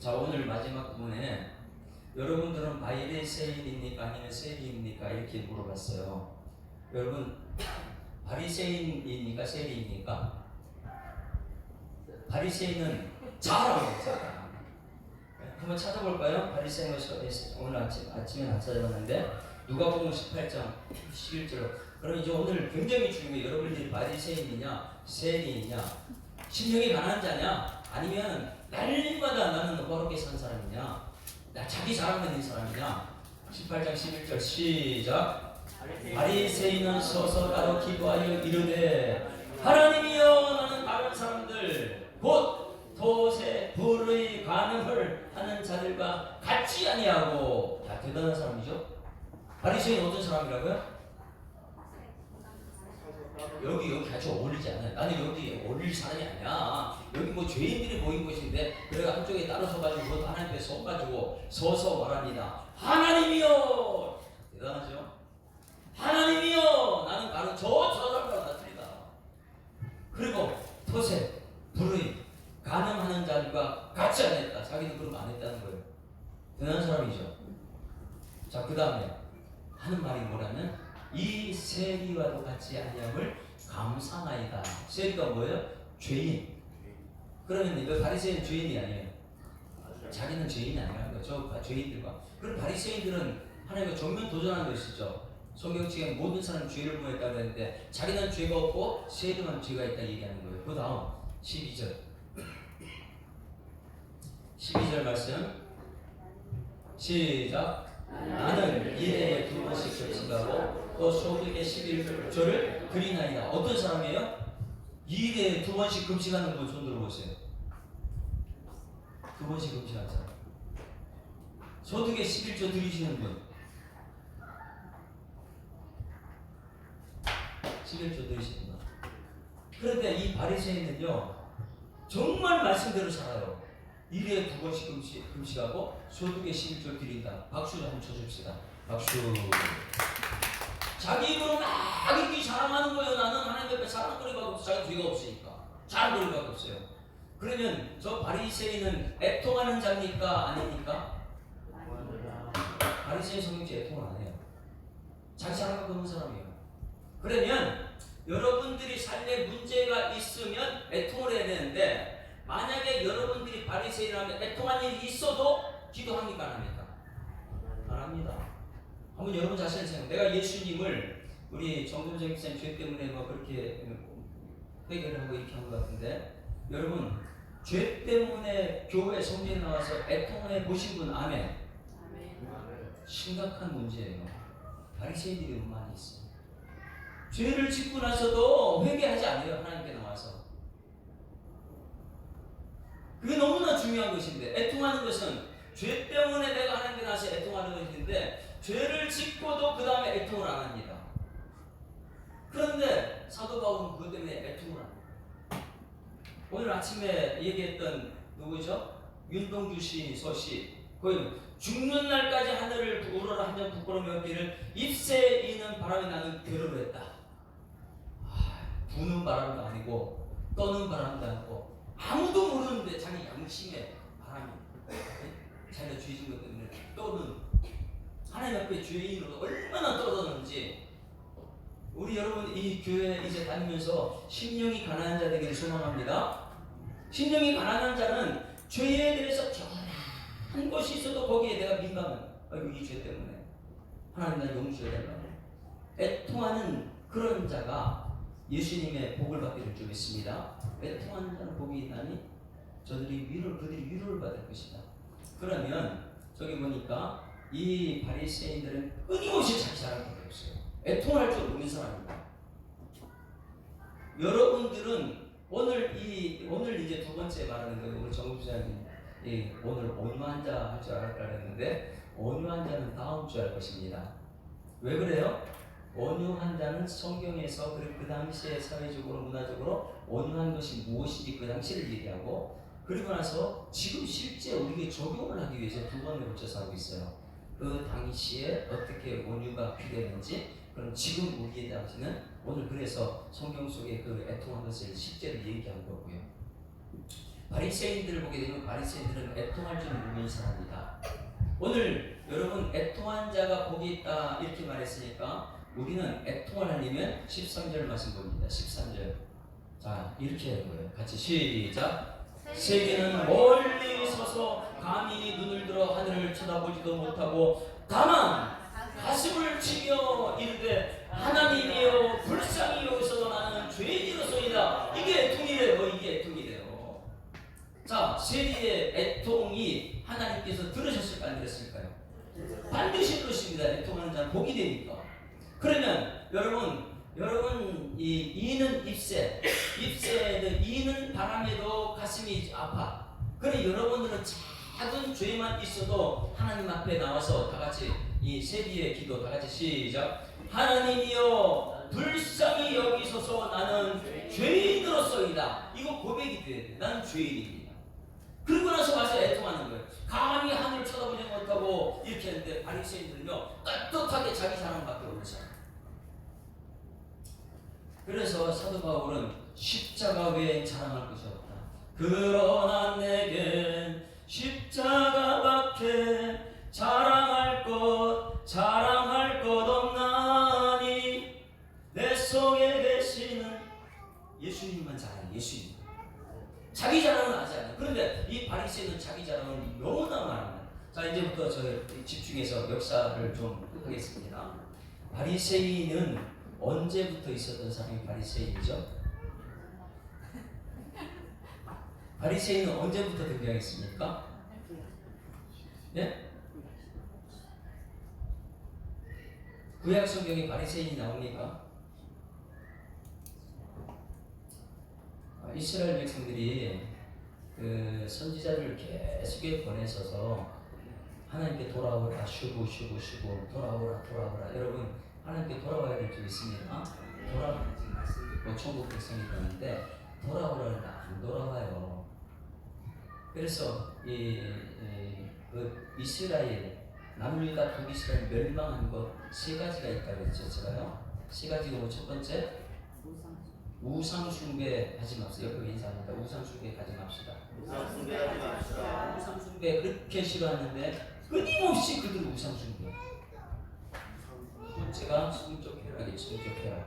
자, 오늘 마지막 부분에 여러분들은 바리새인입니까 아니면 세리입니까 이렇게 물어봤어요. 여러분 바리새인입니까 세리입니까? 바리새인은 잘하고 있잖아요. 한번 찾아볼까요? 바리새인을 오늘 아침에 안 찾아봤는데 누가복음 18장 11절. 그럼 이제 오늘 굉장히 중요해요. 여러분들이 바리새인이냐 세리이냐, 심령이 가난한 자냐, 아니면 날마다 나는 어렵게 산 사람이냐, 나 자기 자랑만 있는 사람이냐. 18장 11절 시작. 바리새인은 서서 따로 기도하여 이르되 하나님이여 나는 다른 사람들 곧 돛에 불의 간음을 하는 자들과 같이 아니하고. 야, 대단한 사람이죠. 바리새인 어떤 사람이라고요? 여기 같이 어울리지 않아요. 나는 여기 어울릴 사람이 아니야. 여기 뭐 죄인들이 모인 곳인데 그래가 한쪽에 따로 서가지고 하나님 앞에 서가지고 서서 말합니다. 하나님이여. 대단하죠. 하나님이여 나는 바로 저 사람과 같으리다. 그리고 돛에 불의 간음하는 자들과 같이 안 했다. 자기는 그럼 안 했다는 거예요. 대단한 사람이죠. 자, 그 다음에 하는 말이 뭐라면 이 세리와도 같이 아니함을 감사나이다. 세리가 뭐예요? 죄인. 그러면 이 바리새인 죄인이 아니에요. 자기는 죄인이 아니라는 거죠. 저 죄인들과. 그럼 바리새인들은 하나님과 정면 도전하는 것이죠. 성경책에 모든 사람 죄를 범했다고 했는데 자기는 죄가 없고 세리만 죄가 있다 얘기하는 거예요. 그 다음 12절 12절 말씀 시작. 나는 일에 2번씩 금식하고 또 소득의 11조를 드리나이다. 어떤 사람이에요? 일에 2번씩 금식하는 분 손 들어보세요. 2번씩 금식하는 사람. 소득의 11조 드리시는 분. 11조 드리시는 분. 그런데 이 바리새인은요 정말 말씀대로 살아요. 일에 2번씩 금식하고 소득의 11조 드린다. 박수 한번 쳐줍시다. 박수. 자기 입으로 막 이렇게 자랑하는 거예요. 나는 하나님 앞에 자랑거리가 없어. 자기 죄가 없으니까. 자랑거리가 없어요. 그러면 저 바리새인은 애통하는 자입니까? 아닙니까? 바리새인 성경책 애통을 안 해요. 자기 자랑하고 있는 사람이에요. 그러면 여러분들이 삶에 문제가 있으면 애통을 해야 되는데 만약에 여러분들이 바리새인이라면 애통한 일이 있어도 기도합니까? 안 합니까? 안 합니다. 한번 여러분 자신을 생각해. 내가 예수님을 우리 정금정 목사님 죄 때문에 막 그렇게 회개를 하고 이렇게 한 것 같은데 여러분 죄 때문에 교회 성전에 나와서 애통해 보신 분 아멘? 심각한 문제예요. 바리새인들이 많이 있어요. 죄를 짓고 나서도 회개하지 않아요. 하나님께 나와서. 그게 너무나 중요한 것인데 애통하는 것은 죄 때문에 내가 하나님께 나와서 애통하는 것인데 죄를 짓고도 그 다음에 애통을 안 합니다. 그런데 사도 바울은 그것 때문에 애통을 합니다. 오늘 아침에 얘기했던 누구죠? 윤동주 시인 서시. 거기는 죽는 날까지 하늘을 우러러 한 점 부끄러움이 없기를 잎새에 이는 바람이 나는 괴로를 했다. 부는 바람도 아니고 떠는 바람도 아니고 아무도 모르는데 자기 양심의 바람이 자기가 죄진 것 때문에 떠는 하나님 앞에 죄인으로 얼마나 떠드는지 우리 여러분 이 교회 이제 다니면서 심령이 가난한 자 되기를 소망합니다. 심령이 가난한 자는 죄에 대해서 한 것이 있어도 거기에 내가 민감한 이 죄 때문에 하나님 날 용서해야 된다고 애통하는 그런 자가 예수님의 복을 받게 될 줄 믿습니다. 애통하는 자는 복이 있나니 그들이 위로를 받을 것이다. 그러면 저기 보니까 이 바리새인들은 끊임없이 자기 자랑밖에 없어요. 애통할 줄 모르는 사람입니다. 여러분들은 오늘 이제 두 번째 말하는 거예요. 오늘 정부장님 오늘 온유한 자 할 줄 알았다 했는데 온유한 자는 다음 주 할 것입니다. 왜 그래요? 온유한 자는 성경에서 그리고 그 당시에 사회적으로 문화적으로 온유한 것이 무엇인지 그 당시를 얘기하고 그리고 나서 지금 실제 우리에게 적용을 하기 위해서 두 번에 걸쳐서 하고 있어요. 그 당시에 어떻게 온유가 필요했는지 그럼 지금 우리에 당시는 오늘 그래서 성경 속에 그 애통한 것을 실제로 얘기한 거고요. 바리새인들을 보게 되면 바리새인들은 애통할 줄 모르는 사람이다. 오늘 여러분 애통한 자가 복이 있다 이렇게 말했으니까 우리는 애통을 하려면 13절 말씀 봅니다. 13절. 자 이렇게 하는 거예요. 같이 시작. 세계는 멀리 서서 감히 눈을 들어 하늘을 쳐다보지도 못하고 다만 가슴을 치며 이르되 하나님이여 불쌍히 여기서 나는 죄인이로소이다. 이게 애통이래요. 이게 애통이래요. 자 세리의 애통이 하나님께서 들으셨을까 안 들으셨을까요? 반드시 들으십니다. 애통하는 자는 복이 되니까. 그러면 여러분 이 이는 입새는 이는 바람에도 가슴이 아파. 그래 여러분들은 작은 죄만 있어도 하나님 앞에 나와서 다 같이 이 세리의 기도 다 같이 시작. 하나님이여 불쌍히 여기소서 나는 죄인으로서이다. 이거 고백이 돼야 돼. 나는 죄인입니다. 그러고 나서 와서 애통하는 거예요. 감히 하늘을 쳐다보지 못하고 이렇게 했는데 바리새인들은요 떳떳하게 자기 자랑밖에 모르잖아요. 그래서 사도 바울은 십자가 외엔 자랑할 것이 없다. 그러나 내겐 십자가밖에 자랑할 것 없나니 내 속에 계시는 예수님만 자랑해. 예수님. 자기 자랑은 하지 않아요. 그런데 이 바리새인은 자기 자랑은 너무나 많아요. 자 이제부터 저희 집중해서 역사를 좀 하겠습니다. 바리새인은 언제부터 있었던 사람이 바리새인이죠? 바리새인은 언제부터 등장했습니까? 네? 구약 성경에 바리새인이 나옵니까? 이스라엘 백성들이 그 선지자를 계속 보내셔서 하나님께 돌아오라 쉬고 돌아오라 여러분 하나님께 돌아와야 될 줄 있습니다. 돌아오는 말씀 뭐 천국 백성이 그러는데 돌아오라는데 안 돌아와요. 그래서 그 이스라엘 남유다 북이스라엘 멸망한 것 세 가지가 있다고 했죠. 제가요. 세 가지가 뭐 첫 번째 우상 숭배 하지 맙시다. 옆에 인사합니다. 우상 숭배 하지 맙시다. 우상 숭배 그렇게 싫어하는데 끊임없이 그들 우상 숭배. 둘째가 성적 쾌락이 성적 쾌락.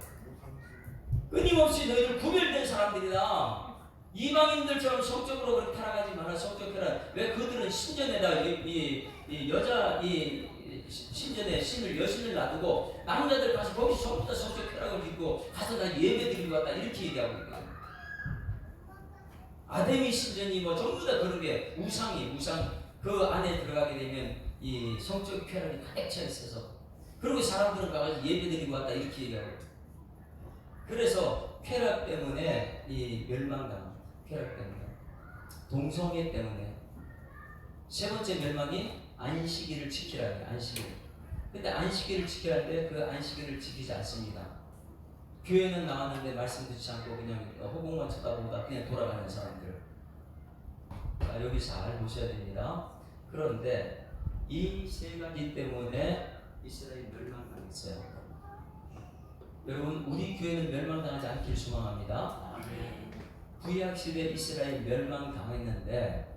끊임없이 너희들 구별된 사람들이다. 이방인들처럼 성적으로 그렇게 타락하지 마라. 성적 쾌락. 왜 그들은 신전에다 이 여자 신전에 여신을 놔두고 남자들 가서 거기 전부 다 성적 쾌락을 믿고 가서 다 예배드리고 왔다 이렇게 얘기하고 있거든. 아데미 신전이 뭐 전부 다 그런 게 우상 그 안에 들어가게 되면 이 성적 쾌락이 가득 차 있어서 그리고 사람들은 가서 예배드리고 왔다 이렇게 얘기하고 있거든. 그래서 쾌락 때문에 이 멸망당 쾌락 때문에 동성애 때문에 세 번째 멸망이 안식일을 지키라는 안식일. 근데 안식일을 지키라 때 그 안식일을 지키지 않습니다. 교회는 나왔는데 말씀 듣지 않고 그냥 허공만 쳐다보다 그냥 돌아가는 사람들. 자, 여기 잘 보셔야 됩니다. 그런데 이 세 가지 때문에 이스라엘이 멸망당했어요. 여러분 우리 교회는 멸망당하지 않길 소망합니다. 구약 시대 이스라엘 멸망당했는데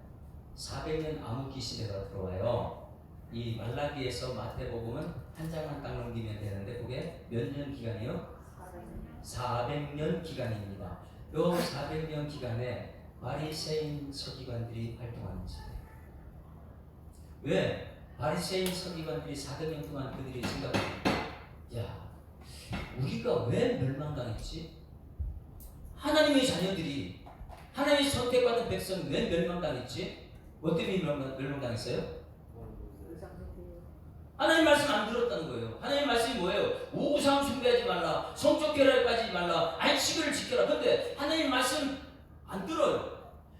400년 암흑기 시대가 들어와요. 이 말라기에서 마태복음은 한 장만 딱 넘기면 되는데 그게 몇 년 기간이요? 400년 기간입니다. 요 400년 기간에 바리새인 서기관들이 활동하는 시대예요. 왜? 바리새인 서기관들이 400년 동안 그들이 생각합니다. 야, 우리가 왜 멸망당했지? 하나님의 자녀들이 하나님의 선택받은 백성 왜 멸망당했지? 뭐 때문에 멸망당했어요? 하나님 말씀 안 들었다는 거예요. 하나님 말씀이 뭐예요? 우상 숭배하지 말라, 성적 쾌락하지 말라, 안식일을 지켜라. 근데 하나님 말씀 안 들어요.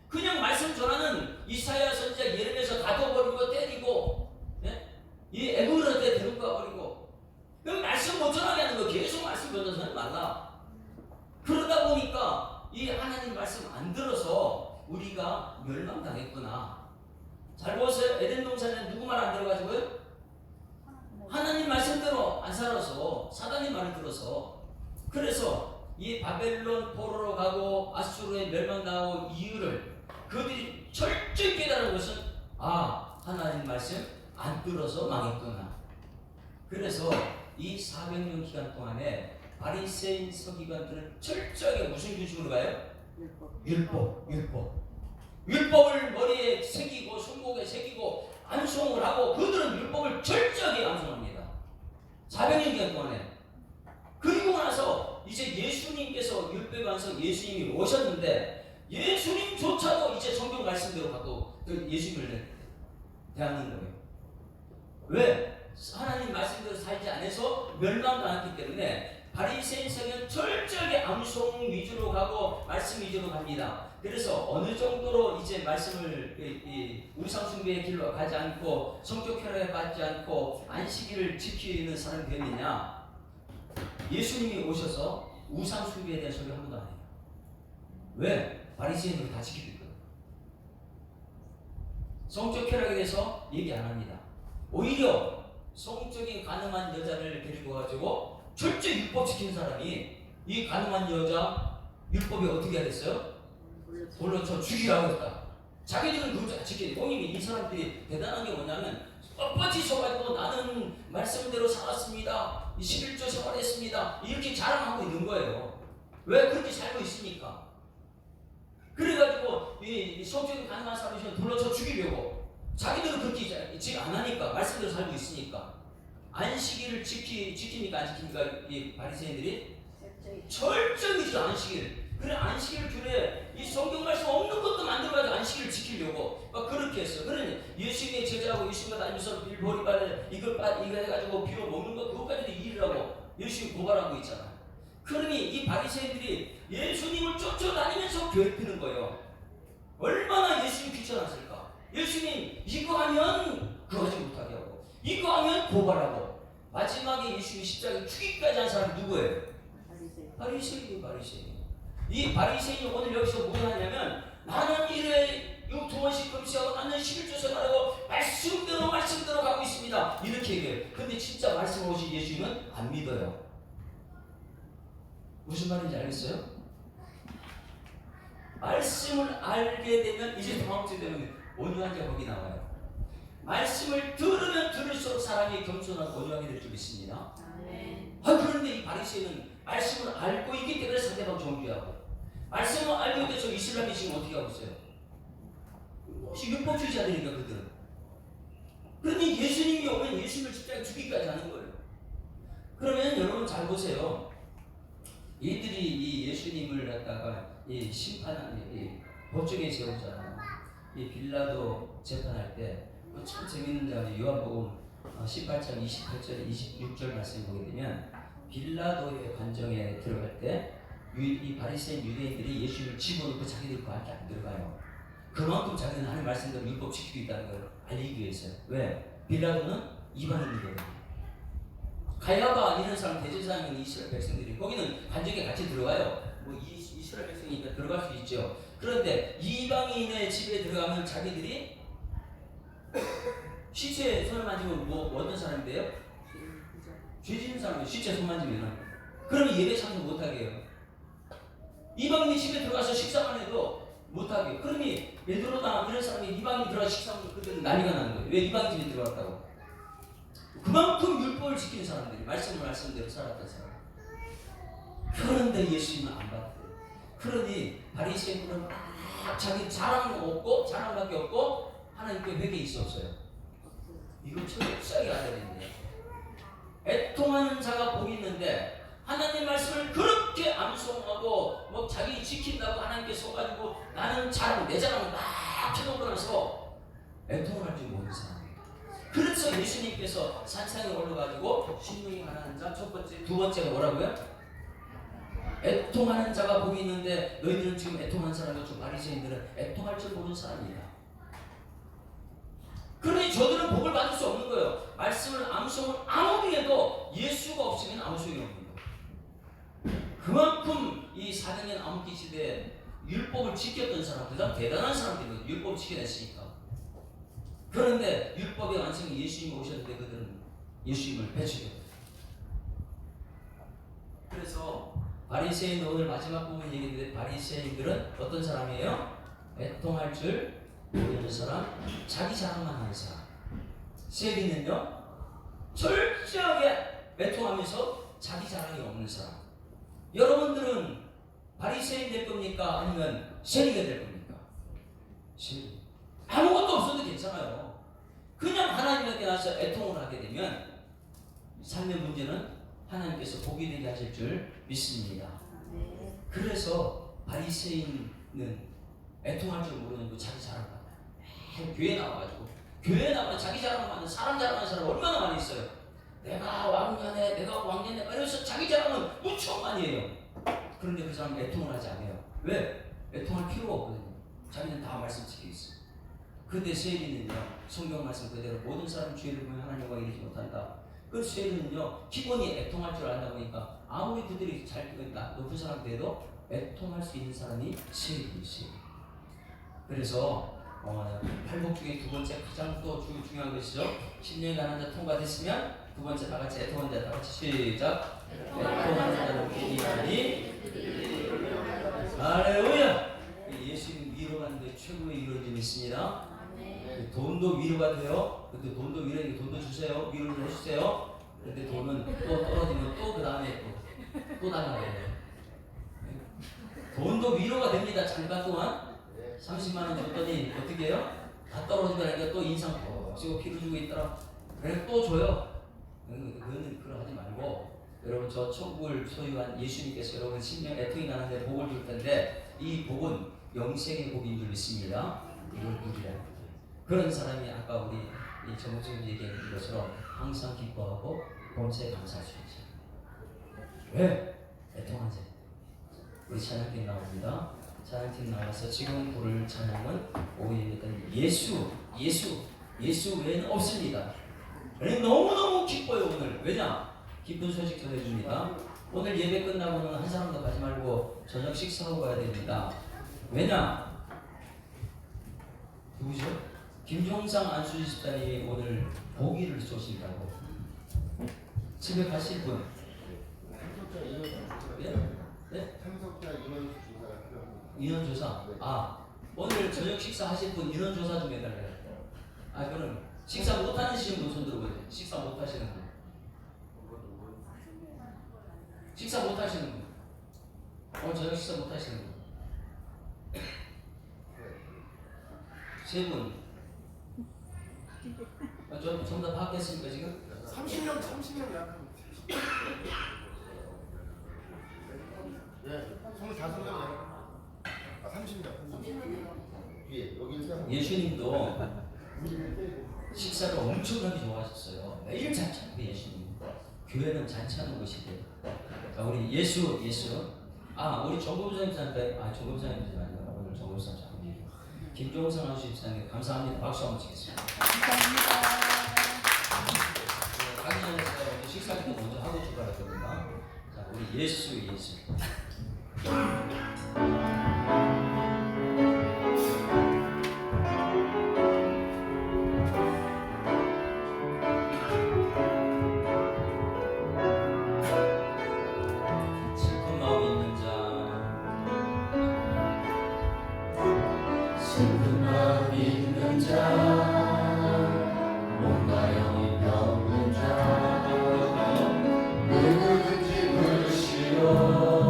그냥 말씀 전하는 이사야 선지자 예레미야서 다둬버리고 때리고, 예? 이 에브라데 데리고 가버리고, 그럼 말씀 못 전하게 하는 거. 계속 말씀 전하지 말라. 그러다 보니까 이 하나님 말씀 안 들어서 우리가 멸망당했구나. 잘 보세요. 에덴 동산에 누구 말 안 들어가지고요? 하나님 말씀대로 안 살아서, 사단의 말을 들어서. 그래서 이 바벨론 포로로 가고 아수르에 멸망당하고 이유를 그들이 철저히 깨달은 것은, 아, 하나님 말씀 안 들어서 망했구나. 그래서 이 400년 기간 동안에 바리새인 서기관들은 철저하게 무슨 중심으로 가요? 율법을 머리에 새기고 손목에 새기고 암송을 하고, 그들은 율법을 철저하게 암송합니다. 400년 기간 동안에. 그리고 나서 이제 예수님께서 율법의 완성 예수님이 오셨는데, 예수님조차도 이제 성경 말씀대로 갖고 예수님을 대하는 거예요. 왜? 하나님 말씀대로 살지 않아서 멸망당했기 때문에 바리새인 서기는 철저하게 암송 위주로 가고 말씀 위주로 갑니다. 그래서 어느 정도로 이제 말씀을 우상 숭배의 길로 가지 않고 성격 혈안에 빠지지 않고 안식일을 지키는 사람이 되느냐? 예수님이 오셔서 우상 숭배에 대한 소리 한 번도 안 해요. 왜? 바리새인들이 다 지키고 있거든요. 성적 쾌락에 대해서 얘기 안 합니다. 오히려 성적인 가늠한 여자를 데리고 가지고 철저히 율법 지키는 사람이 이 가늠한 여자 율법에 어떻게 하겠어요? 돌려쳐 죽이라고 했다. 자기들은 그걸 지키는. 본인이 이 사람들이 대단한 게 뭐냐면 뻣뻣이 서가지고 나는 말씀대로 살았습니다. 11조 생활했습니다. 이렇게 자랑하고 있는 거예요. 왜? 그렇게 살고 있으니까. 그래가지고 이 성적인 가능한 사람이 불러쳐 죽이려고. 자기들은 그렇게 지금 안 하니까, 말씀대로 살고 있으니까. 안식일을 지키니까 안 지키니까 이 바리새인들이 철저히 안식일. 그래, 안식일 균에 이 성경 말씀 없는 것도 만들어가지고 안식일을 지키려고 막 그렇게 했어. 그러니 예수님의 제자하고 예수님과 다니면서 빌보리바를 이거 해가지고 비워 먹는 거, 그것까지도 일이라고 예수님 고발하고 있잖아. 그러니 이 바리새인들이 예수님을 쫓아다니면서 괴롭히는 거예요. 얼마나 예수님 귀찮았을까. 예수님 이거 하면 그거 하지 못하게 하고, 이거 하면 고발하고, 마지막에 예수님이 십자가에 죽기까지 한 사람이 누구예요? 바리새인이에요. 이 바리새인이 오늘 여기서 뭐 하냐면, 나는 일에 2번씩 금식하고 나는 11조 생활하고 말씀대로 가고 있습니다. 이렇게 얘기해요. 근데 진짜 말씀 오신 예수님은 안 믿어요. 무슨 말인지 알겠어요? 말씀을 알게 되면, 이제 다음주에 되면 온유한 자복이 나와요. 말씀을 들으면 들을수록 사람이 겸손하고 온유하게 될 줄 믿습니다. 그런데 이 바리새인은 말씀을 알고 있기 때문에 상대방 정죄하고, 말씀을 알고 있는데 저 이슬람이 지금 어떻게 하고 있어요? 율법주의자들이니까 그들은. 그러니 예수님이 오면 예수님을 십자가에 죽기까지 하는 거예요. 그러면 여러분 잘 보세요. 이들이 이 예수님을 갖다가 이 심판하는 법정에 세우잖아요. 이 빌라도 재판할 때 참 재밌는 자는 요한복음 18장 28절 26절 말씀 보게 되면, 빌라도의 관정에 들어갈 때 이 바리새인 유대인들이 예수님을 집어넣고 자기들 그 안에 안 들어가요. 그만큼 자기는 하나님 말씀대로 율법 지키고 있다는 걸 알리기 위해서요. 왜? 빌라도는 이방인이거든요. 가야바 이런 사람 대제사장은 이스라엘 백성들이, 거기는 관정에 같이 들어가요. 뭐 이스라엘 백성이니까 들어갈 수 있죠. 그런데 이방인의 집에 들어가면 자기들이 시체에 손을 만지면 뭐 어떤 사람인데요? 죄 짓는 사람이 시체에 손 만지면 그러면 예배 참석 못하게 해요. 이방인이 집에 들어가서 식사만 해도 못하게 해요. 그러니 베드로나 이런 사람이 이방인이 들어가서 식사하면 그때는 난리가 나는 거예요. 왜 이방인 집에 들어갔다고? 그만큼 율법을 지키는 사람들이, 말씀대로 살았던 사람. 그런데 예수님은 안 받았대요. 그러니 바리새인들은 막 자기 자랑은 없고, 자랑밖에 없고, 하나님께 회개에 있어 없어요. 이거 철저하게 알아야 되는데, 애통하는 자가 복이 있는데 하나님 말씀을 그렇게 암송하고 뭐 자기 지킨다고 하나님께 서가지고 나는 내 자랑을 막 펴놓고 나서 애통을 할 줄 모르는 사람이에요. 그래서 예수님께서 산상에 올라가지고 신명이 가난한 자 첫 번째, 두 번째가 뭐라고요? 애통하는 자가 복이 있는데 너희들은 지금 애통하는 사람이 좀 바리새인들은 애통할 줄 모르는 사람이다. 그러니 저들은 복을 받을 수 없는 거예요. 말씀을 암송을 아무리 해도 예수가 없으면 아무 소용이 없는 거예요. 그만큼 이 400년 암흑기 시대에 율법을 지켰던 사람들, 대단한 사람들이 율법을 지켜냈으니까. 그런데 율법의 완성이 예수님이 오셨는데 그들은 예수님을 배척했어요. 그래서 바리새인, 오늘 마지막 부분 얘기인데 바리새인들은 어떤 사람이에요? 애통할 줄 모르는 사람, 자기 자랑만 하는 사람. 세리는요, 철저하게 애통하면서 자기 자랑이 없는 사람. 여러분들은 바리새인 될 겁니까? 아니면 세리가 될 겁니까? 세리. 아무것도 없어도 괜찮아요. 그냥 하나님께 나서 애통을 하게 되면 삶의 문제는 하나님께서 복이 되게 하실 줄 믿습니다. 그래서 바리새인은 애통할 줄 모르는 거 자기 자랑만 교회 나와가지고 교회 나와 자기 자랑만 하는 사람 자랑하는 사람 얼마나 많이 있어요. 내가 왕년에 내가 왕년에 이러면서 자기 자랑은 무척 많이 해요. 그런데 그 사람은 애통을 하지 않아요. 왜? 애통할 필요가 없거든요. 자기는 다 말씀 지키고 있어요. 근데 세리는요, 성경 말씀 그대로 모든 사람 죄를 보면 하나님과 이르지 못한다. 그 세리는요, 기본이 애통할 줄 안다 보니까 아무리 그들이 잘 높은 사람 돼도 애통할 수 있는 사람이 세리이지. 그래서 팔복 중에 두 번째 가장 또 중요한 것이죠. 10년간 한 자 통과됐으면 두 번째 다 같이 애통하는 자 다 같이 시작. 애통하는 자는 복이 있나니. 할렐루야. 예수님 위로하는 데 최고의 위로를 있습니다. 돈도 위로가 돼요. 근데 돈도 위로니까 돈도 주세요. 위로를 좀 해주세요. 근데 돈은 또 떨어지면 또 그 다음에 또 나가야 돼요. 돈도 위로가 됩니다. 잠깐 동안 30만 원 줬더니 어떻게 해요? 다 떨어지니까 또 인상 쓰고 피를 주고 있더라. 그래 또 줘요. 그거는 그걸 하지 말고 여러분 저 천국을 소유한 예수님께서 여러분 심령 애통이 나는데 복을 줄 텐데 이 복은 영생의 복인 줄 믿습니다. 이걸 누리라. 그런 사람이 아까 우리 이 정우승 얘기한 것처럼 항상 기뻐하고 범사에 감사할 수 있죠. 왜? 애통하지. 우리 찬양팀 나옵니다. 찬양팀 나와서 지금 부를 찬양은 오히려 예수 외에는 없습니다. 너무너무 기뻐요 오늘. 왜냐? 기쁜 소식 전해줍니다. 오늘 예배 끝나고는 한 사람도 가지 말고 저녁 식사하고 가야 됩니다. 왜냐? 누구죠? 김종상 안수지 집사님이 오늘 보기를 쏘신다고. 집에 가실 분? 네? 참석자 인원 조사가 필요합니다. 인원조사? 아, 오늘 저녁 식사 하실 분 인원조사 좀 해달래요. 아, 그럼 식사 못 하시는 분 손 들어보세요. 식사 못 하시는 분. 식사 못 하시는 분. 오늘 저녁 식사 못 하시는 분. 세 분. 좀 정답 파악했습니까 지금? 30명 약합니다. 네, 25명 아 30명. 예, 여기 예수님도 식사를 엄청나게 좋아하셨어요. 매일 잔치하고 예수님. 교회는 잔치하는 곳이래요. 자, 우리 예수. 아, 우리 정금사님 집사님, 정금사님 집사님 오늘 정금사님 장님. 김종성 아주 집사님 감사합니다. 박수 한번 치겠습니다. 감사합니다. 가기 전에 제가 먼저 식사부터 먼저 하고 출발할 겁니다. 자, 우리 예수. 슬픈 마음 있는 자, 슬픈 마음 있는 자. 몸과 영이 병든 자 누구든지 부르시오.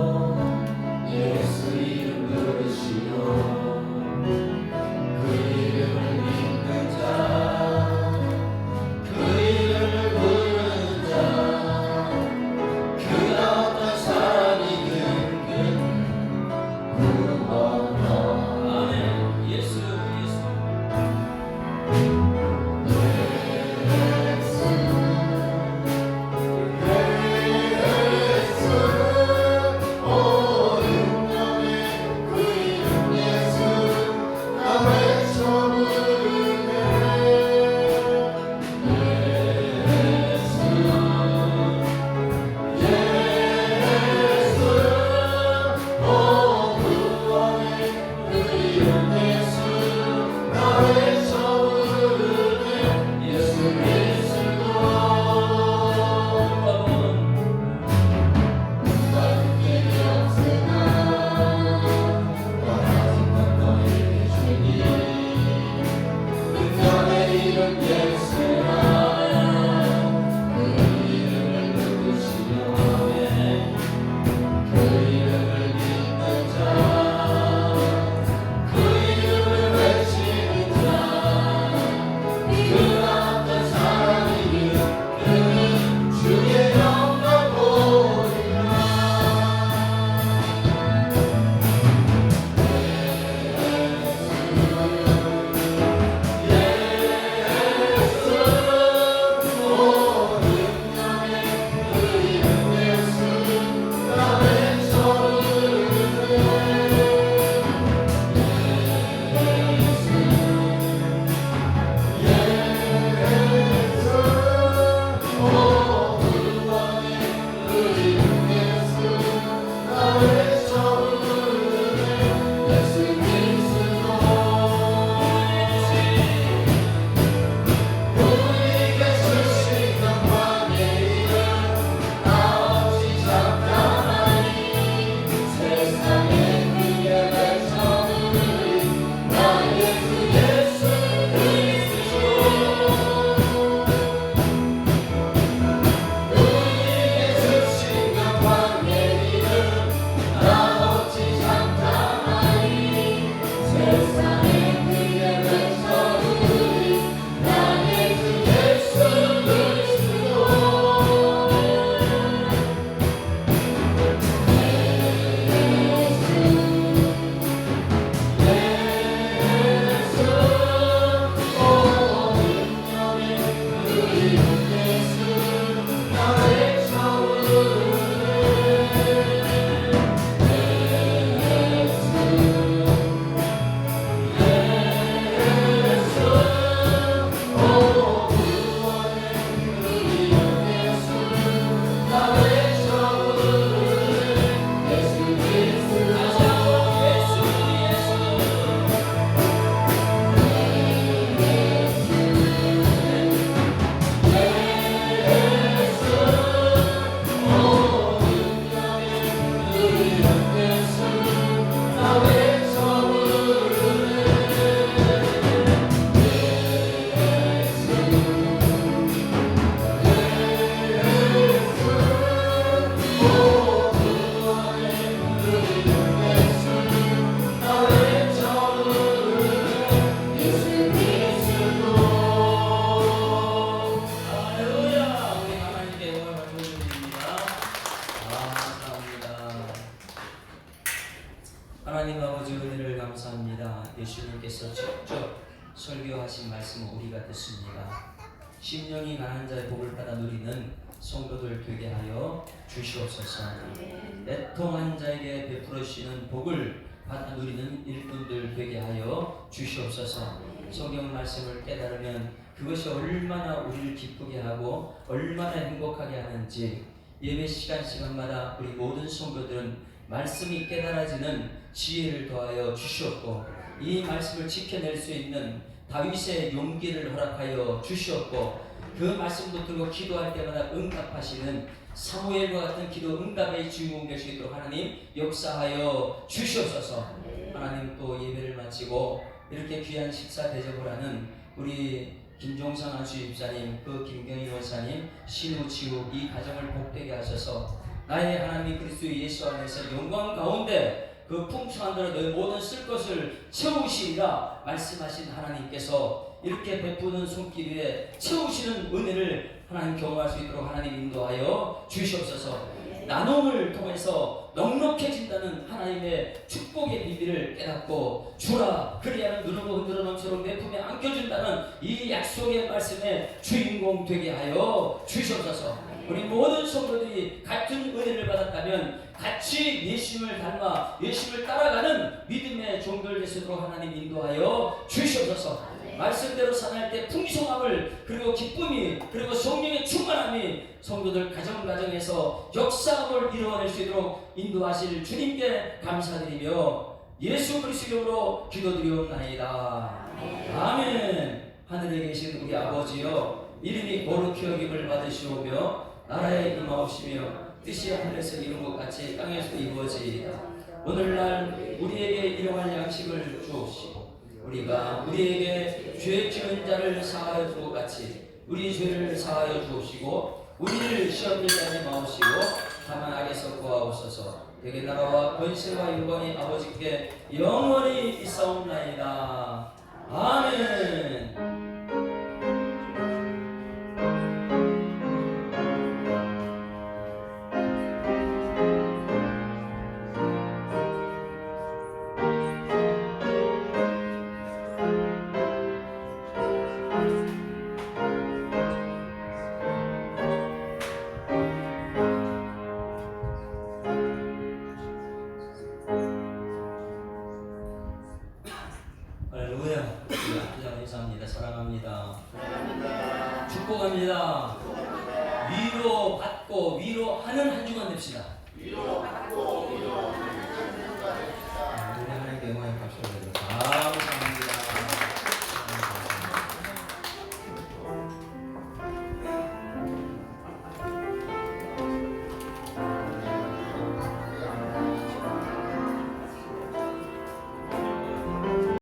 통해서 직접 설교하신 말씀을 우리가 듣습니다. 심령이 가난한 자의 복을 받아 누리는 성도들 되게 하여 주시옵소서. 애통한 자에게 베풀어 주시는 복을 받아 누리는 일꾼들 되게 하여 주시옵소서. 성경 말씀을 깨달으면 그것이 얼마나 우리를 기쁘게 하고 얼마나 행복하게 하는지 예배 시간마다 우리 모든 성도들은 말씀이 깨달아지는 지혜를 더하여 주시옵고 이 말씀을 지켜낼 수 있는 다윗의 용기를 허락하여 주시옵고 그 말씀도 들고 기도할 때마다 응답하시는 사무엘과 같은 기도 응답의 주인공 될 수 있도록 하나님 역사하여 주시옵소서. 하나님 또 예배를 마치고 이렇게 귀한 식사 대접을 하는 우리 김종상 안수 집사님, 그 김경희 원사님, 신우치우 이 가정을 복되게 하셔서 나의 하나님 그리스도 예수 안에서 영광 가운데 그 풍성한 대로 너희 모든 쓸 것을 채우시리라 말씀하신 하나님께서 이렇게 베푸는 손길 위에 채우시는 은혜를 하나님 경험할 수 있도록 하나님 인도하여 주시옵소서. 나눔을 통해서 넉넉해진다는 하나님의 축복의 비밀을 깨닫고 주라 그리하면 누르고 흔들어 넘치도록 내 품에 안겨준다는 이 약속의 말씀의 주인공 되게 하여 주시옵소서. 우리 모든 성도들이 같은 은혜를 받았다면 같이 예수님을 닮아 예수님을 따라가는 믿음의 종들 되시도록 하나님 인도하여 주시옵소서. 말씀대로 살아갈 때 풍성함을 그리고 기쁨이 그리고 성령의 충만함이 성도들 가정에서 역사함을 이루어낼 수 있도록 인도하실 주님께 감사드리며 예수 그리스도 이름으로 기도드리옵나이다. 아멘. 하늘에 계신 우리 아버지여 이름이 거룩히 여김을 받으시오며 나라에 임하옵시며 뜻이 하늘에서 이룬 것 같이 땅에서도 이루어지이다. 오늘날 우리에게 일용할 양식을 주옵시고 우리가 우리에게 죄 지은 자를 사하여 주고 같이 우리 죄를 사하여 주옵시고 우리를 시험에 들게 하지 마옵시고 다만 악에서 구하옵소서. 되게 나라와 권세와 영광이 아버지께 영원히 있사옵나이다. 아멘. 할렐루야. 우리 앞지장 감사합니다. 사랑합니다. 축복합니다. 위로 받고 위로하는 한 주간 됩시다.